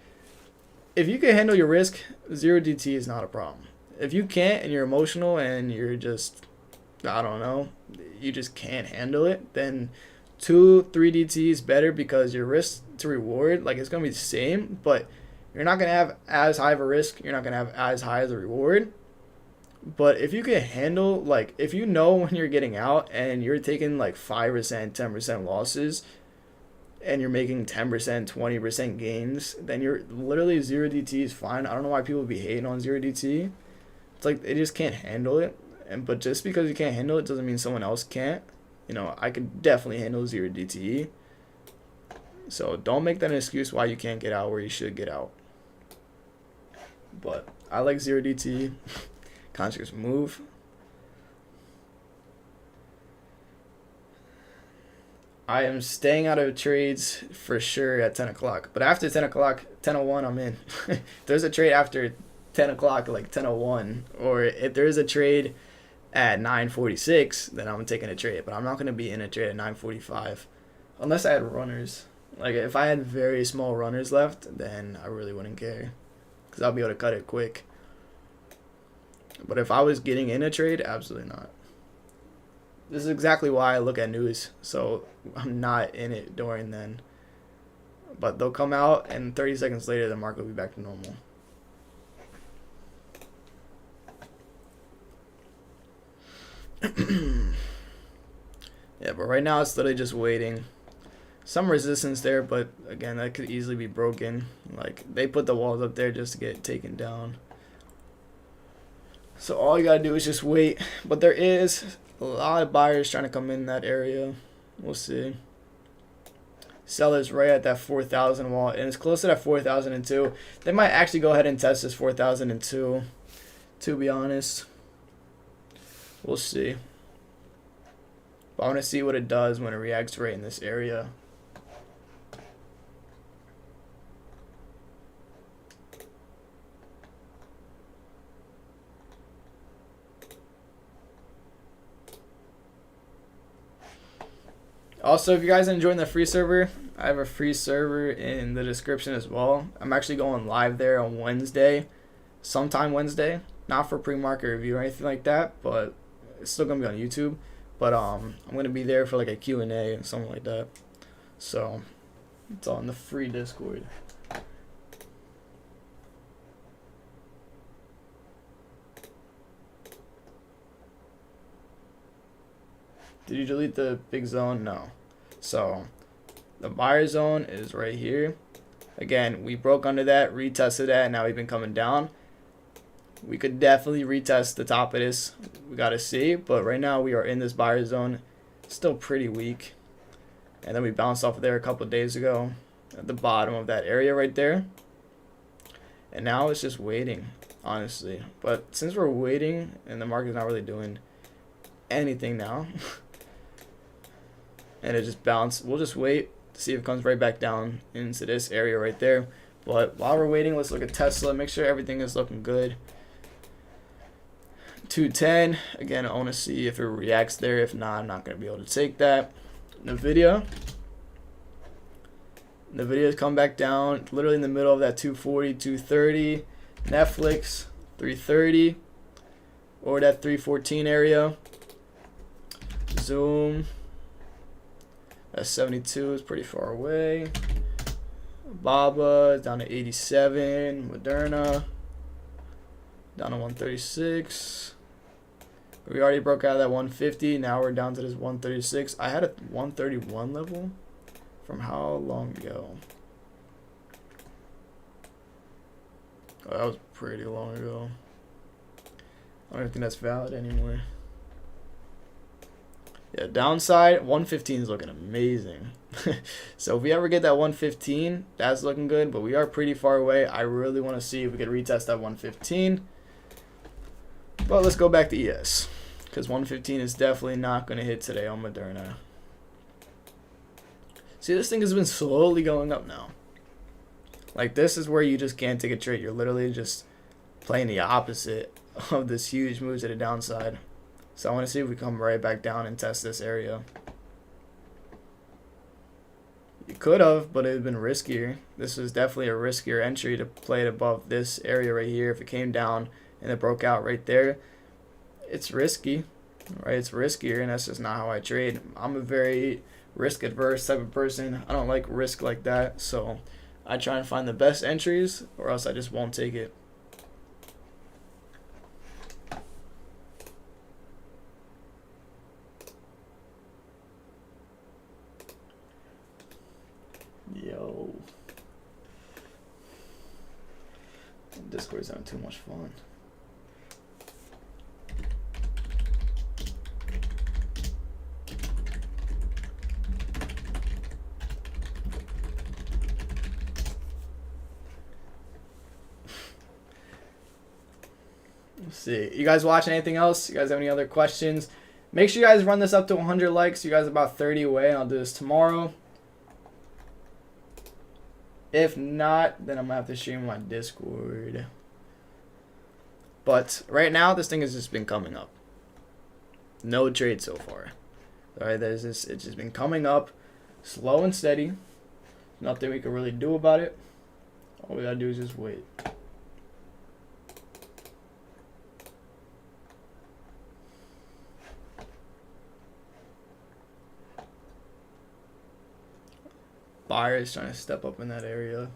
if you can handle your risk, 0 DTE is not a problem. If you can't and you're emotional and you're just, I don't know, you just can't handle it, then 2, 3 DTE is better, because your risk to reward, like, it's going to be the same, but you're not going to have as high of a risk. You're not going to have as high as a reward. But if you can handle, like, if you know when you're getting out and you're taking like 5%, 10% losses, and you're making 10%, 20% gains, then you're literally 0 DTE is fine. I don't know why people be hating on 0 DTE. It's like they just can't handle it. But just because you can't handle it doesn't mean someone else can't. You know, I could definitely handle 0 DTE. So don't make that an excuse why you can't get out where you should get out. But I like 0 DTE. Contracts move. I am staying out of trades for sure at 10 o'clock. But after 10 o'clock, 10:01, I'm in. If there's a trade after 10 o'clock, like 10:01, or if there is a trade at 9:46, then I'm taking a trade. But I'm not going to be in a trade at 9:45 unless I had runners. Like, if I had very small runners left, then I really wouldn't care, because I'll be able to cut it quick. But if I was getting in a trade, absolutely not. This is exactly why I look at news, so I'm not in it during then. But they'll come out, and 30 seconds later, the market will be back to normal. Yeah, but right now it's literally just waiting. Some resistance there, but again, that could easily be broken. Like, they put the walls up there just to get taken down. So all you gotta do is just wait. But there is a lot of buyers trying to come in that area. We'll see. Sellers right at that 4,000 wall, and it's close to that 4,002. They might actually go ahead and test this 4,002, to be honest. We'll see. But I want to see what it does when it reacts right in this area. Also, if you guys are enjoying the free server, I have a free server in the description as well. I'm actually going live there on Wednesday, sometime Wednesday. Not for pre-market review or anything like that, but it's still gonna be on YouTube. But I'm gonna be there for like a Q&A and something like that. So it's on the free Discord. Did you delete the big zone? No. So the buyer zone is right here. Again, we broke under that, retested that, and now we've been coming down. We could definitely retest the top of this. We got to see. But right now we are in this buyer zone. Still pretty weak. And then we bounced off of there a couple of days ago at the bottom of that area right there. And now it's just waiting, honestly. But since we're waiting and the market's not really doing anything now, and it just bounced, we'll just wait to see if it comes right back down into this area right there. But while we're waiting, let's look at Tesla, make sure everything is looking good. 210, again, I want to see if it reacts there. If not, I'm not going to be able to take that. Nvidia has come back down, literally in the middle of that 240, 230. Netflix, 330, or that 314 area. Zoom, that 72 is pretty far away. Baba is down to 87. Moderna down to 136. We already broke out of that 150. Now we're down to this 136. I had a 131 level from how long ago? Oh, that was pretty long ago. I don't even think that's valid anymore. Yeah, downside, 115 is looking amazing. So if we ever get that 115, that's looking good, but we are pretty far away. I really want to see if we could retest that 115. But let's go back to ES, because 115 is definitely not going to hit today on Moderna. See, this thing has been slowly going up now. Like, this is where you just can't take a trade. You're literally just playing the opposite of this huge move to the downside. So I want to see if we come right back down and test this area. You could have, but it would have been riskier. This was definitely a riskier entry to play it above this area right here. If it came down and it broke out right there, it's risky, right? It's riskier, and that's just not how I trade. I'm a very risk adverse type of person. I don't like risk like that, so I try and find the best entries, or else I just won't take it. Yo, Discord's having too much fun. Let's see. You guys watching anything else? You guys have any other questions? Make sure you guys run this up to 100 likes. You guys are about 30 away, and I'll do this tomorrow. If not, then I'm going to have to stream my Discord. But right now, this thing has just been coming up. No trade so far. Alright, it's just been coming up slow and steady. Nothing we can really do about it. All we got to do is just wait. Buyer is trying to step up in that area.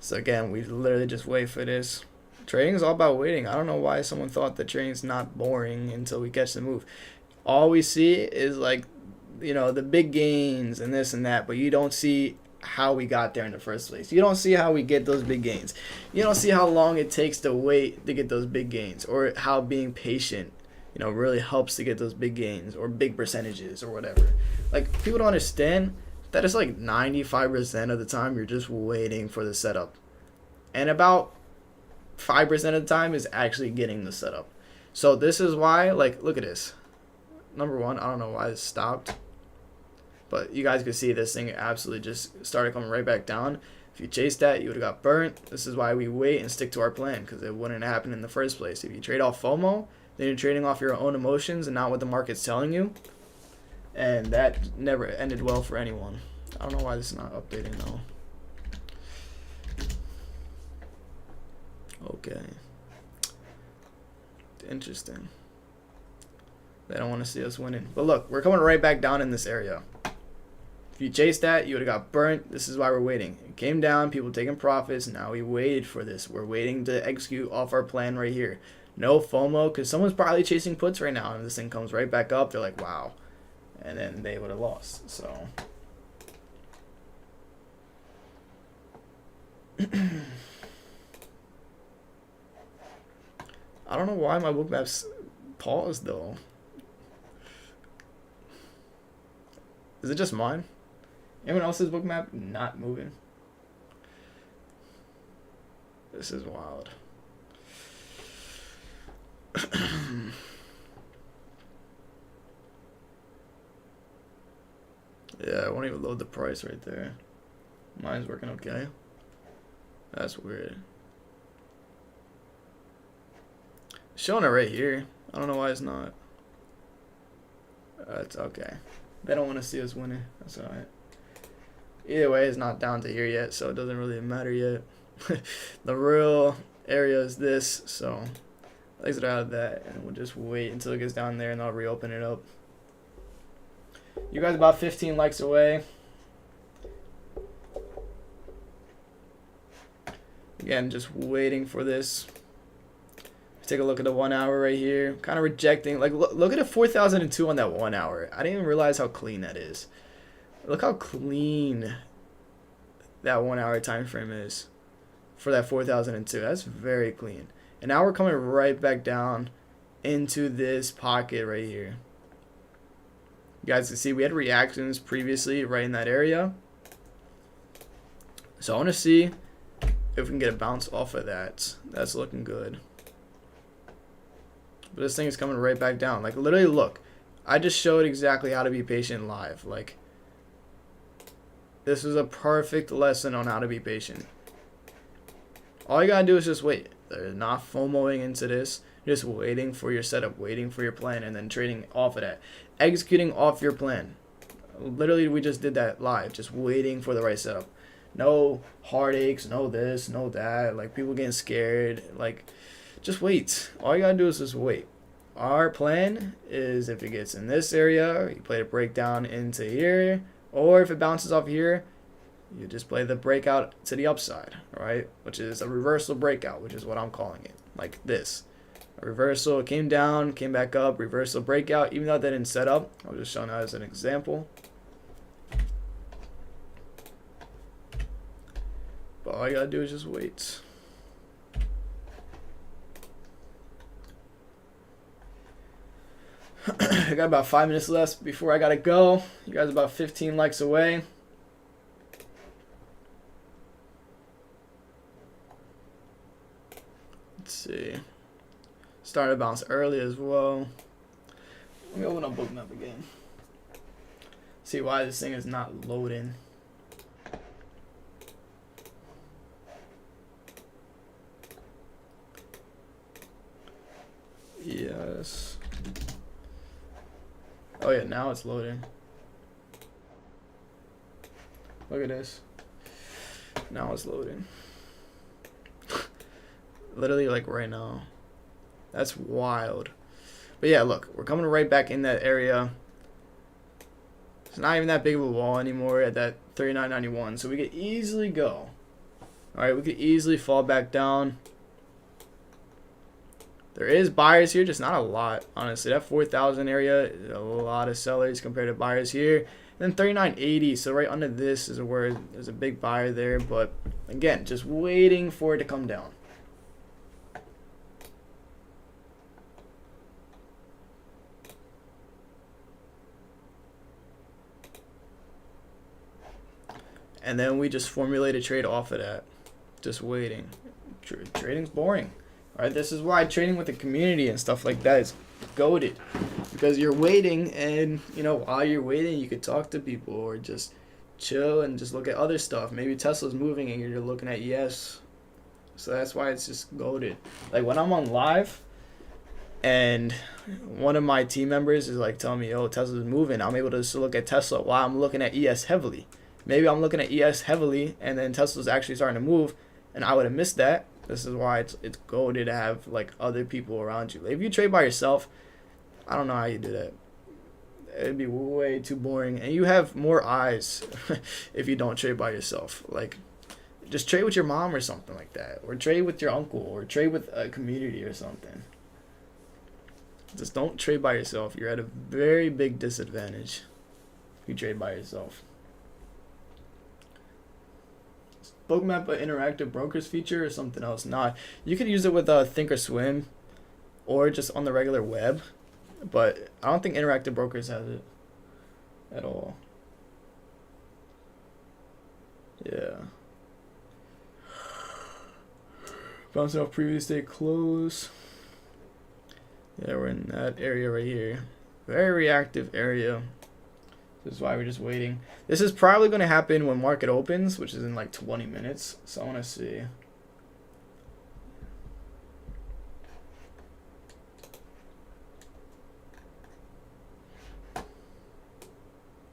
So again, we literally just wait for this. Trading is all about waiting. I don't know why someone thought that trading's not boring until we catch the move. All we see is like, the big gains and this and that, but you don't see how we got there in the first place. You don't see how we get those big gains. You don't see how long it takes to wait to get those big gains, or how being patient, really helps to get those big gains or big percentages or whatever. Like, people don't understand that it's like 95% of the time you're just waiting for the setup. And about 5% of the time is actually getting the setup. So this is why, like, look at this. Number one, I don't know why it stopped, but you guys could see this thing absolutely just started coming right back down. If you chased that, you would have got burnt. This is why we wait and stick to our plan, because it wouldn't happen in the first place. If you trade off FOMO, then you're trading off your own emotions and not what the market's telling you. And that never ended well for anyone. I don't know why this is not updating though. Okay. Interesting. They don't want to see us winning. But look, we're coming right back down in this area. If you chased that, you would have got burnt. This is why we're waiting. It came down, people taking profits. Now we waited for this. We're waiting to execute off our plan right here. No FOMO, because someone's probably chasing puts right now. And this thing comes right back up. They're like, wow. And then they would have lost. So I don't know why my book maps paused though. Is it just mine? Anyone else's book map not moving? This is wild. Yeah, I won't even load the price right there. Mine's working okay. That's weird. Showing it right here. I don't know why it's not. It's okay. They don't want to see us winning. That's alright. Either way, it's not down to here yet, so it doesn't really matter yet. The real area is this, so exit out of that, and we'll just wait until it gets down there, and I'll reopen it up. You guys about 15 likes away. Again, just waiting for this. Take a look at the 1 hour right here. Kind of rejecting. Like, look at the 4,002 on that 1 hour. I didn't even realize how clean that is. Look how clean that 1 hour time frame is for that 4,002. That's very clean. And now we're coming right back down into this pocket right here. You guys can see we had reactions previously right in that area. So I want to see if we can get a bounce off of that. That's looking good. But this thing is coming right back down. Like, literally, look. I just showed exactly how to be patient live. Like, this is a perfect lesson on how to be patient. All you gotta do is just wait. They're not FOMOing into this. You're just waiting for your setup, waiting for your plan, and then trading off of that. Executing off your plan. Literally, we just did that live. Just waiting for the right setup. No heartaches, no this, no that. Like, people getting scared. Like, just wait. All you gotta do is just wait. Our plan is if it gets in this area, you play the breakdown into here, or if it bounces off here, you just play the breakout to the upside, right? Which is a reversal breakout, which is what I'm calling it. Like this. A reversal, came down, came back up, reversal breakout. Even though that didn't set up, I was just showing that as an example. But all you gotta do is just wait. I got about 5 minutes left before I gotta go. You guys are about 15 likes away. Let's see. Started to bounce early as well. Let me open up Bookmap again. See why this thing is not loading. Yes. Oh yeah, now it's loading. Look at this. Now it's loading. Literally like right now. That's wild. But yeah, look, we're coming right back in that area. It's not even that big of a wall anymore at that 39.91, so we could easily go. All right, we could easily fall back down. There is buyers here, just not a lot, honestly. That 4,000 area is a lot of sellers compared to buyers here. And then 39.80, so right under this is where there's a big buyer there. But again, just waiting for it to come down. And then we just formulate a trade off of that. Just waiting. Trading's boring. Alright, this is why trading with the community and stuff like that is goated. Because you're waiting, and you know, while you're waiting, you could talk to people or just chill and just look at other stuff. Maybe Tesla's moving and you're looking at ES. So that's why it's just goated. Like when I'm on live and one of my team members is like telling me, oh, Tesla's moving, I'm able to just look at Tesla while I'm looking at ES heavily. Maybe I'm looking at ES heavily and then Tesla's actually starting to move and I would have missed that. This is why it's goated to have like other people around you. Like, if you trade by yourself, I don't know how you do that. It'd be way too boring, and you have more eyes if you don't trade by yourself. Like, just trade with your mom or something like that, or trade with your uncle, or trade with a community or something. Just don't trade by yourself. You're at a very big disadvantage if you trade by yourself. Stock Method interactive brokers feature or something else? Nah, you could use it with Thinkorswim or just on the regular web, but I don't think interactive brokers has it at all. Yeah. Bouncing off previous day close. Yeah, we're in that area right here. Very reactive area. This is why we're just waiting. This is probably going to happen when market opens, which is in like 20 minutes. So I want to see.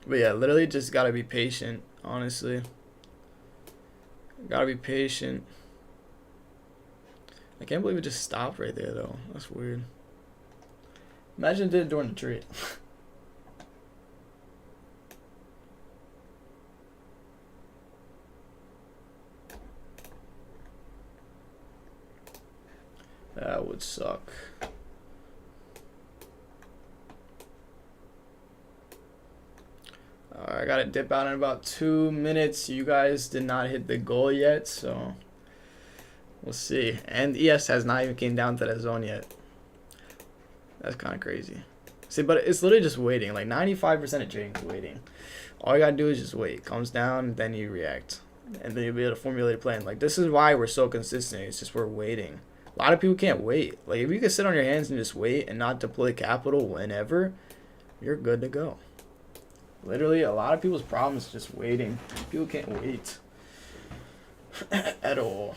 But yeah, literally just got to be patient, honestly. Got to be patient. I can't believe it just stopped right there, though. That's weird. Imagine it did it during the trade. That would suck. I gotta dip out in about 2 minutes. You guys did not hit the goal yet, so we'll see. And ES has not even came down to that zone yet. That's kind of crazy. See, but it's literally just waiting. Like 95% of trading is waiting. All you gotta do is just wait. It comes down, then you react, and then you'll be able to formulate a plan. Like, this is why we're so consistent. It's just we're waiting. A lot of people can't wait. Like, if you can sit on your hands and just wait and not deploy capital whenever, you're good to go. Literally, a lot of people's problem is just waiting. People can't wait at all.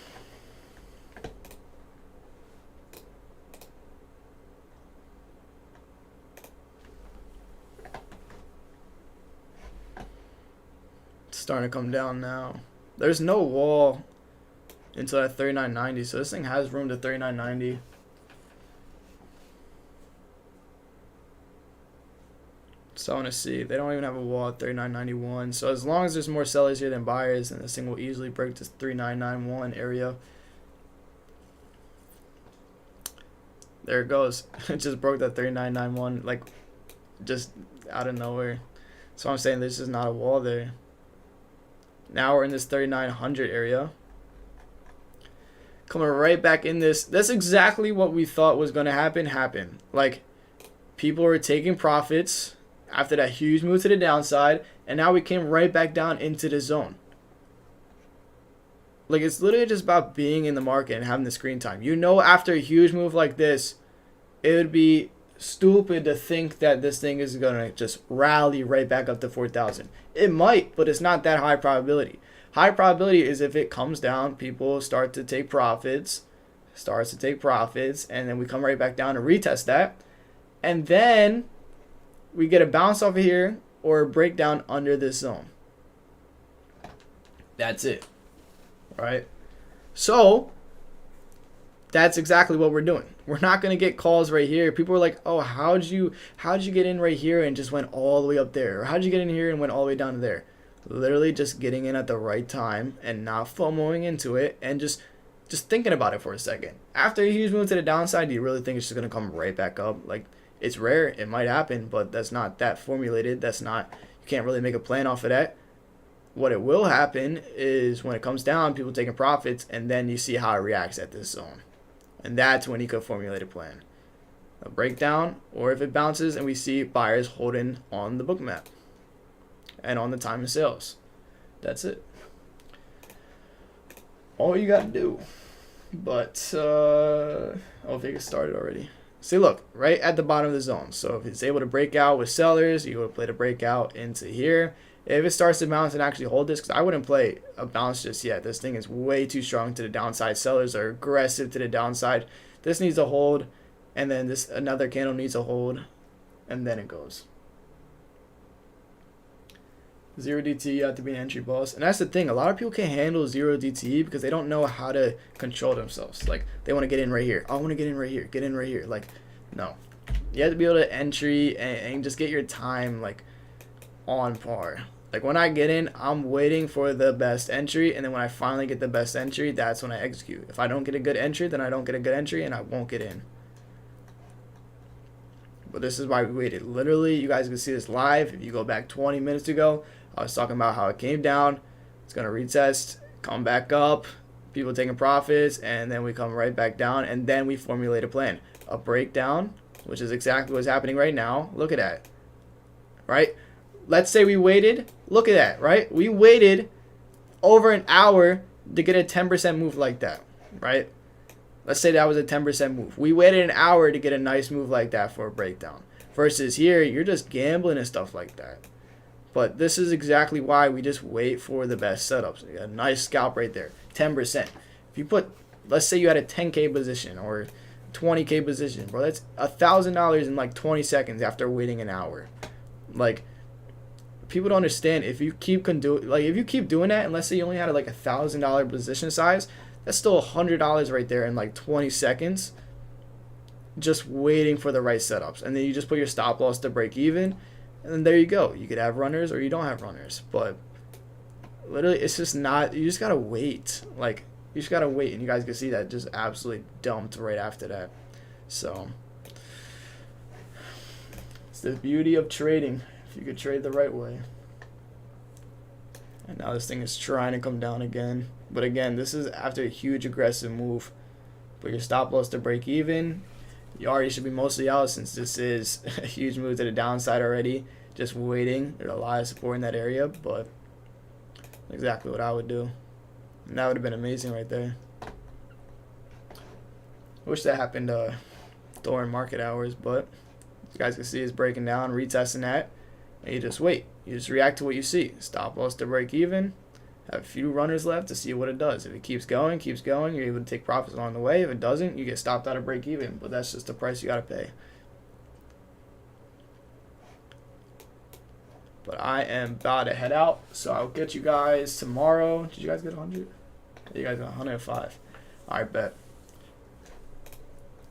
It's starting to come down now. There's no wall until at 39.90, so this thing has room to 39.90. So I want to see. They don't even have a wall at 39.91. So as long as there's more sellers here than buyers, then this thing will easily break this 39.91 area. There it goes. It just broke that 39.91, like, just out of nowhere. So I'm saying this is not a wall there. Now we're in this 3900 area. Coming right back in this. That's exactly what we thought was going to happen. Like, people were taking profits after that huge move to the downside, and now we came right back down into the zone. Like, it's literally just about being in the market and having the screen time. You know, after a huge move like this, it would be stupid to think that this thing is going to just rally right back up to 4,000. It might, but it's not that high probability. High probability is if it comes down, people start to take profits, and then we come right back down and retest that. And then we get a bounce off of here or a breakdown under this zone. That's it. Right? So that's exactly what we're doing. We're not going to get calls right here. People are like, oh, how'd you get in right here and just went all the way up there? Or how'd you get in here and went all the way down to there? Literally just getting in at the right time and not FOMOing into it, and just thinking about it for a second. After a huge move to the downside, do you really think it's just going to come right back up? Like, it's rare, it might happen, but that's not that formulated. That's not, you can't really make a plan off of that. What it will happen is when it comes down, people taking profits, and then you see how it reacts at this zone. And that's when you could formulate a plan. A breakdown, or if it bounces and we see buyers holding on the book map and on the time of sales. That's it. All you got to do. But, oh, if it gets started already. See, look, right at the bottom of the zone. So if it's able to break out with sellers, you would play the breakout into here. If it starts to bounce and actually hold this, because I wouldn't play a bounce just yet. This thing is way too strong to the downside. Sellers are aggressive to the downside. This needs a hold, and then this another candle needs a hold, and then it goes. 0 DTE, you have to be an entry boss. And that's the thing. A lot of people can't handle 0 DTE because they don't know how to control themselves. Like, they want to get in right here. I want to get in right here. Get in right here. Like, no. You have to be able to entry and just get your time, like, on par. Like, when I get in, I'm waiting for the best entry. And then when I finally get the best entry, that's when I execute. If I don't get a good entry, then I don't get a good entry and I won't get in. But this is why we waited. Literally, you guys can see this live. If you go back 20 minutes ago, I was talking about how it came down. It's going to retest, come back up, people taking profits, and then we come right back down, and then we formulate a plan. A breakdown, which is exactly what's happening right now. Look at that, right? Let's say we waited. Look at that, right? We waited over an hour to get a 10% move like that, right? Let's say that was a 10% move. We waited an hour to get a nice move like that for a breakdown. Versus here, you're just gambling and stuff like that. But this is exactly why we just wait for the best setups. You got a nice scalp right there, 10%. If you put, let's say you had a 10K position or 20K position, bro, that's $1,000 in like 20 seconds after waiting an hour. Like, people don't understand. If you keep doing that, and let's say you only had like $1,000 position size, that's still $100 right there in like 20 seconds. Just waiting for the right setups, and then you just put your stop loss to break even. And then there you go. You could have runners or you don't have runners. But literally, it's just not, you just got to wait. Like, you just got to wait. And you guys can see that just absolutely dumped right after that. So, it's the beauty of trading. If you could trade the right way. And now this thing is trying to come down again. But again, this is after a huge aggressive move. Put your stop loss to break even. You already should be mostly out since this is a huge move to the downside already. Just waiting. There's a lot of support in that area, but exactly what I would do. And that would have been amazing right there. I wish that happened during market hours, but you guys can see it's breaking down, retesting that, and you just wait. You just react to what you see. Stop loss to break even. Have a few runners left to see what it does. If it keeps going, you're able to take profits along the way. If it doesn't, you get stopped out of break even. But that's just the price you got to pay. But I am about to head out, so I'll get you guys tomorrow. Did you guys get 100? You guys got 105. All right, bet.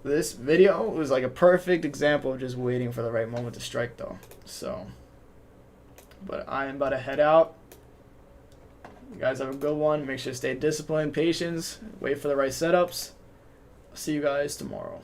This video was like a perfect example of just waiting for the right moment to strike, though. So, but I am about to head out. You guys have a good one. Make sure to stay disciplined, patience, wait for the right setups. I'll see you guys tomorrow.